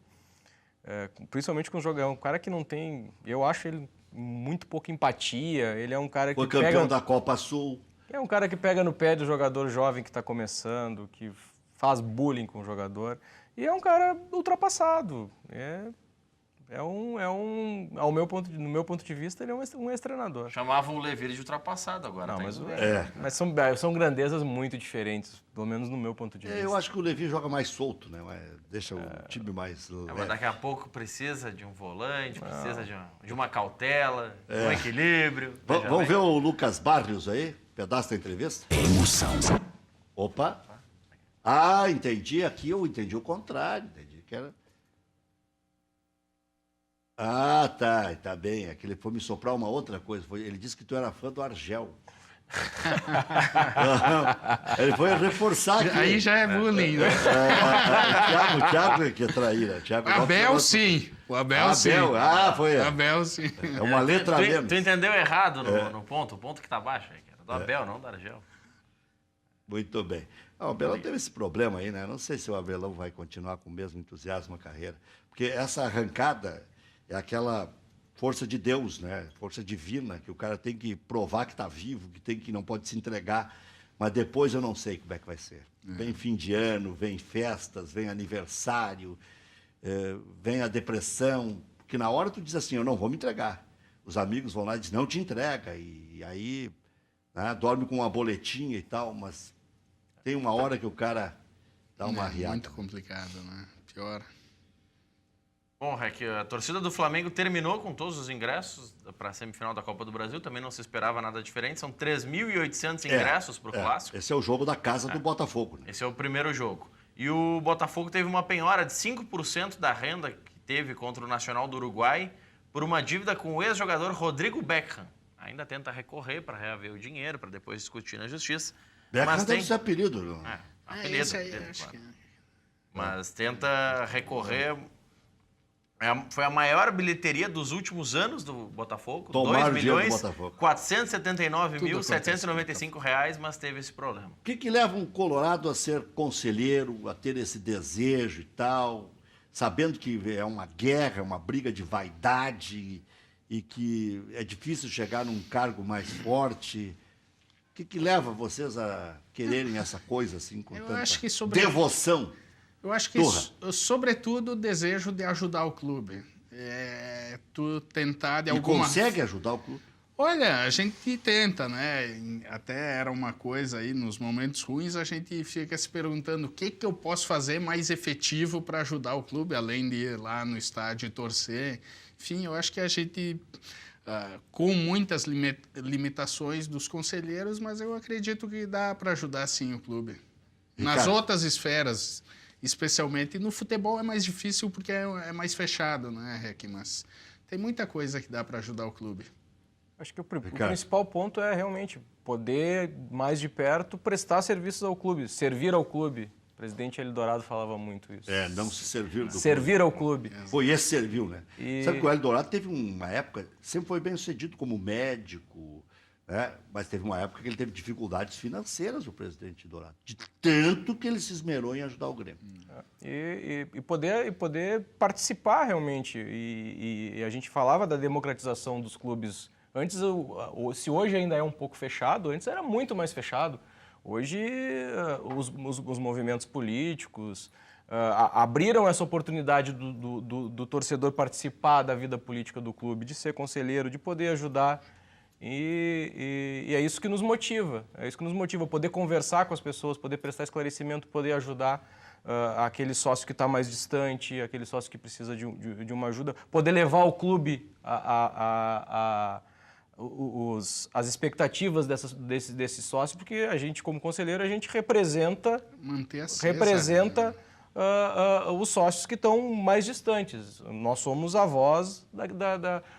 principalmente com o jogador. É um cara que não tem... Eu acho ele muito pouca empatia. Ele é um cara que Foi campeão da Copa Sul. É um cara que pega no pé do jogador jovem que está começando, que faz bullying com o jogador. E é um cara ultrapassado. No meu ponto de vista, ele é um ex-treinador. Chamavam o Levir de ultrapassado agora. Não, tá mas são grandezas muito diferentes, pelo menos no meu ponto de vista. Eu acho que o Levi joga mais solto, né? Deixa o time mais leve. Mas daqui a pouco precisa de um volante, precisa de uma cautela, de um equilíbrio. Vamos ver o Lucas Barrios aí? Pedaço da entrevista? Emoção. Opa. Entendi. Aqui eu entendi o contrário. Entendi que era... Tá bem. É que ele foi me soprar uma outra coisa. Ele disse que tu era fã do Argel. Ele foi reforçar aqui. Aí já é bullying, né? O Thiago é que é traíra. Abel, sim. O Abel, sim. Foi. Abel, sim. É uma letra a menos. Tu entendeu errado no ponto. O ponto que tá baixo aí, cara. Do Abel, não do Argel. Muito bem. O Abelão teve esse problema aí, né? Não sei se o Abelão vai continuar com o mesmo entusiasmo na carreira. Porque essa arrancada é aquela força de Deus, né? Força divina, que o cara tem que provar que está vivo, que não pode se entregar. Mas depois eu não sei como é que vai ser. Vem fim de ano, vem festas, vem aniversário, vem a depressão. Porque na hora tu diz assim, eu não vou me entregar. Os amigos vão lá e dizem, não te entrega. E aí, né, dorme com uma boletinha e tal, mas tem uma hora que o cara dá uma riada. Muito complicado, né? Pior. Bom, Rec, a torcida do Flamengo terminou com todos os ingressos para a semifinal da Copa do Brasil. Também não se esperava nada diferente. São 3.800 ingressos para o Clássico. Esse é o jogo da casa do Botafogo. Né? Esse é o primeiro jogo. E o Botafogo teve uma penhora de 5% da renda que teve contra o Nacional do Uruguai por uma dívida com o ex-jogador Rodrigo Beckham. Ainda tenta recorrer para reaver o dinheiro, para depois discutir na justiça. Beckham tem esse apelido. Não? Apelido. Esse aí, acho que... Mas tenta recorrer... Foi a maior bilheteria dos últimos anos do Botafogo. Tomaram 2.479.795 reais, mas teve esse problema. O que leva um colorado a ser conselheiro, a ter esse desejo e tal, sabendo que é uma guerra, uma briga de vaidade e que é difícil chegar num cargo mais forte? O que leva vocês a quererem essa coisa assim com tanta devoção? Eu acho que, sobretudo, o desejo de ajudar o clube. Tu tentar de alguma... E consegue ajudar o clube? Olha, a gente tenta, né? Até era uma coisa aí, nos momentos ruins, a gente fica se perguntando o que eu posso fazer mais efetivo para ajudar o clube, além de ir lá no estádio e torcer. Enfim, eu acho que a gente, com muitas limitações dos conselheiros, mas eu acredito que dá para ajudar, sim, o clube. Ricardo. Nas outras esferas... Especialmente no futebol é mais difícil porque é mais fechado, né, Rec? Mas tem muita coisa que dá para ajudar o clube. Acho que o principal ponto é realmente poder, mais de perto, prestar serviços ao clube, servir ao clube. O presidente Hélio Dourado falava muito isso. Não se servir do servir clube. Ao clube. Foi esse serviu, né? Sabe que o Hélio Dourado teve uma época, sempre foi bem sucedido como médico, né? Mas teve uma época que ele teve dificuldades financeiras, o presidente Dourado, de tanto que ele se esmerou em ajudar o Grêmio. E poder participar realmente. E a gente falava da democratização dos clubes. Antes, se hoje ainda é um pouco fechado, antes era muito mais fechado. Hoje, os movimentos políticos, abriram essa oportunidade do torcedor participar da vida política do clube, de ser conselheiro, de poder ajudar. E é isso que nos motiva. É isso que nos motiva, poder conversar com as pessoas, poder prestar esclarecimento, poder ajudar aquele sócio que está mais distante, aquele sócio que precisa de uma ajuda, poder levar o clube as expectativas desse sócio, porque a gente, como conselheiro, a gente representa os sócios que estão mais distantes. Nós somos a voz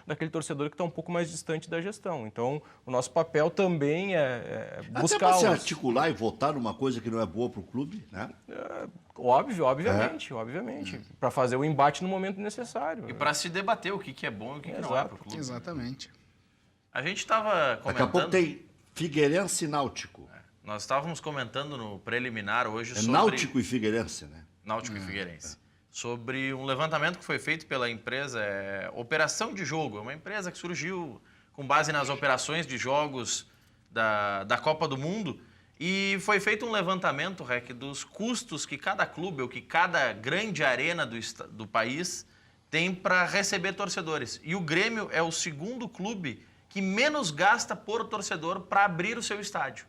daquele torcedor que está um pouco mais distante da gestão. Então, o nosso papel também é buscar... Até para se articular e votar numa coisa que não é boa para o clube, né? Obviamente. Para fazer o embate no momento necessário. E para se debater o que é bom e o que não é para o clube. Exatamente. A gente estava comentando... Daqui a pouco tem Figueirense e Náutico. Nós estávamos comentando no preliminar hoje sobre... Náutico e Figueirense, né? Náutico e Figueirense. Sobre um levantamento que foi feito pela empresa Operação de Jogo. É uma empresa que surgiu com base nas operações de jogos da Copa do Mundo. E foi feito um levantamento, Rec, dos custos que cada clube ou que cada grande arena do país tem para receber torcedores. E o Grêmio é o segundo clube que menos gasta por torcedor para abrir o seu estádio.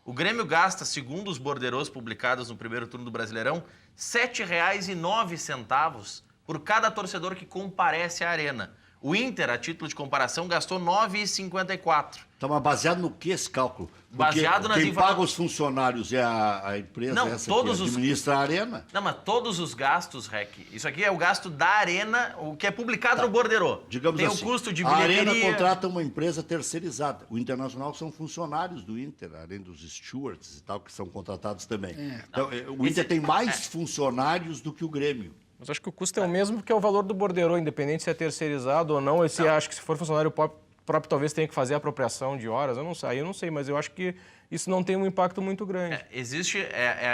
O Grêmio gasta, segundo os borderôs publicados no primeiro turno do Brasileirão, R$ 7,09 por cada torcedor que comparece à arena. O Inter, a título de comparação, gastou R$ 9,54. Tá, mas baseado no que esse cálculo? Porque Baseado nas quem paga os funcionários é a empresa Não, essa todos que os... administra a arena? Não, mas todos os gastos, Rec, isso aqui é o gasto da arena, o que é publicado no borderô. Digamos tem assim, o custo de a bilheteria... arena contrata uma empresa terceirizada. O Internacional são funcionários do Inter, além dos stewards e tal, que são contratados também. Então, o Inter tem mais funcionários do que o Grêmio. Mas acho que o custo é o mesmo porque é o valor do borderô, independente se é terceirizado ou não. Acho que se for funcionário próprio talvez tenha que fazer a apropriação de horas. Eu não sei, mas eu acho que isso não tem um impacto muito grande. Existe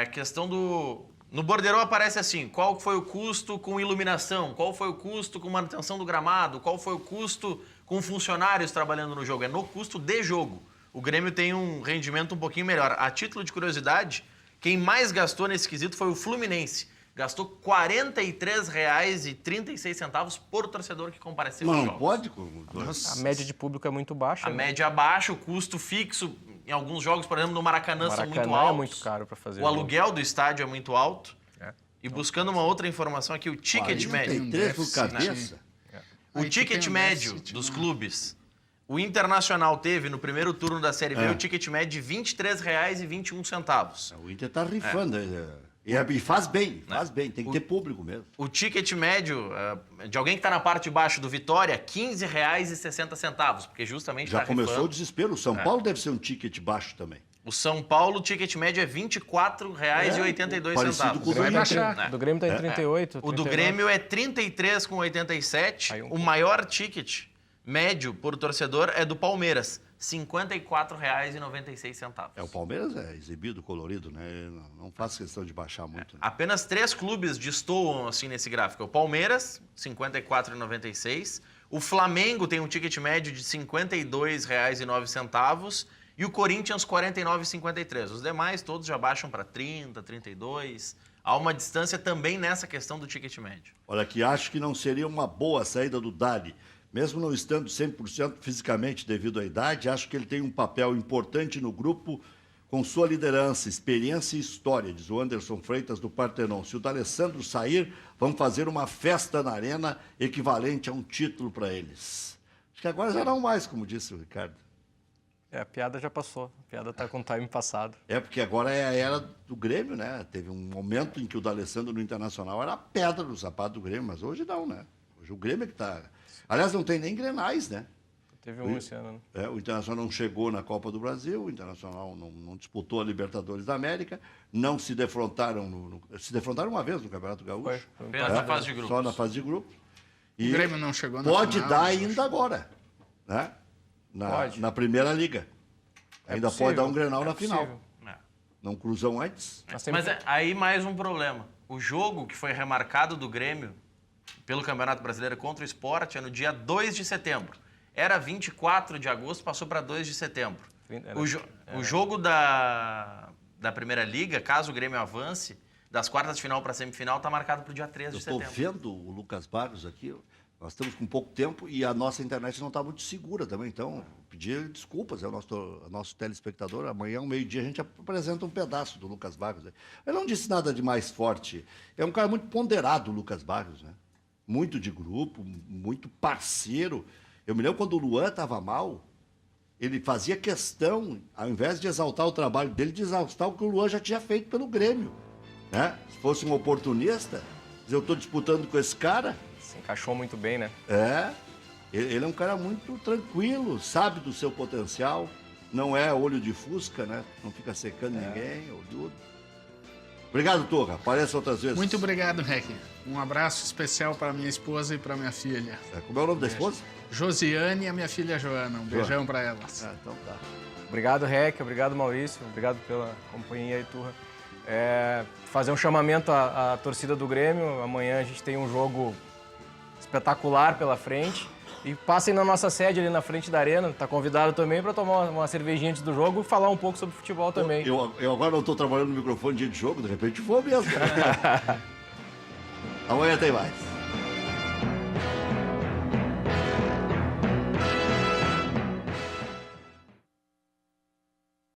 a questão do... No borderô aparece assim, qual foi o custo com iluminação, qual foi o custo com manutenção do gramado, qual foi o custo com funcionários trabalhando no jogo. É no custo de jogo. O Grêmio tem um rendimento um pouquinho melhor. A título de curiosidade, quem mais gastou nesse quesito foi o Fluminense. Gastou R$ 43,36 por torcedor que compareceu aos Não jogos. pode? A média de público é muito baixa. A média baixa, o custo fixo, em alguns jogos, por exemplo, no Maracanã, são muito altos. é muito caro para fazer. O aluguel do estádio é muito alto. E buscando uma outra informação aqui, o ticket médio. 43 por cabeça? O ticket médio dos clubes. O Internacional teve, no primeiro turno da Série B, o ticket médio de R$ 23,21. O Inter está rifando. E faz bem, tem que ter público mesmo. O ticket médio de alguém que está na parte de baixo do Vitória, R$ 15,60, porque justamente Já tá começou rifando. o desespero. O São Paulo deve ser um ticket baixo também. O São Paulo, o ticket médio é R$ 24,82. parecido com o do O do Grêmio está em 38. O do Grêmio é R$ 33,87. O maior ticket médio por torcedor é do Palmeiras, R$ 54,96. O Palmeiras é exibido, colorido, né? Não faz questão de baixar muito. Né? Apenas 3 clubes destoam assim nesse gráfico. O Palmeiras, R$ 54,96. O Flamengo tem um ticket médio de R$ 52,09. E o Corinthians, R$ 49,53. Os demais todos já baixam para 30, 32. Há uma distância também nessa questão do ticket médio. Olha, que acho que não seria uma boa saída do Dali. Mesmo não estando 100% fisicamente devido à idade, acho que ele tem um papel importante no grupo com sua liderança, experiência e história, diz o Anderson Freitas do Partenon. Se o D'Alessandro sair, vamos fazer uma festa na arena equivalente a um título para eles. Acho que agora já não mais, como disse o Ricardo. A piada já passou. A piada está com o time passado. Porque agora é a era do Grêmio, né? Teve um momento em que o D'Alessandro no Internacional era a pedra no sapato do Grêmio, mas hoje não, né? Hoje o Grêmio é que está... Aliás, não tem nem Grenais, né? Teve um esse ano, né? O Internacional não chegou na Copa do Brasil, o Internacional não disputou a Libertadores da América, não se defrontaram... Se defrontaram uma vez no Campeonato Gaúcho. Apenas na fase de grupos. Só na fase de grupos. O Grêmio não chegou na pode final, dar ainda agora, né? Na Primeira Liga. Ainda possível, pode dar um Grenal na possível. final. Não cruzam antes. Mas aí mais um problema. O jogo que foi remarcado do Grêmio pelo Campeonato Brasileiro contra o Sport é no dia 2 de setembro. Era 24 de agosto, passou para 2 de setembro. O jogo da Primeira Liga, caso o Grêmio avance, das quartas de final para semifinal está marcado para o dia 3 de Eu estou setembro. vendo o Lucas Barros aqui. Nós estamos com pouco tempo e a nossa internet não está muito segura também. Então, pedir desculpas ao nosso telespectador. Amanhã, ao meio-dia, a gente apresenta um pedaço do Lucas Barros. Ele não disse nada de mais forte. É um cara muito ponderado, o Lucas Barros, né? Muito de grupo, muito parceiro. Eu me lembro quando o Luan estava mal, ele fazia questão, ao invés de exaltar o trabalho dele, de exaltar o que o Luan já tinha feito pelo Grêmio. Né? Se fosse um oportunista, eu estou disputando com esse cara. Se encaixou muito bem, né? Ele é um cara muito tranquilo, sabe do seu potencial, não é olho de fusca, né? Não fica secando ninguém, ou tudo. Obrigado, Torra. Apareça outras vezes. Muito obrigado, Rec. Um abraço especial para minha esposa e para minha filha. Como é o nome da esposa? Josiane e a minha filha Joana. Um beijão para elas. Então tá. Obrigado, Rec. Obrigado, Maurício. Obrigado pela companhia aí, Turra. Fazer um chamamento à torcida do Grêmio. Amanhã a gente tem um jogo espetacular pela frente. E passem na nossa sede ali na frente da arena. Tá convidado também para tomar uma cervejinha antes do jogo e falar um pouco sobre futebol também. Eu agora não estou trabalhando no microfone dia de jogo, de repente vou mesmo. Amanhã tem mais.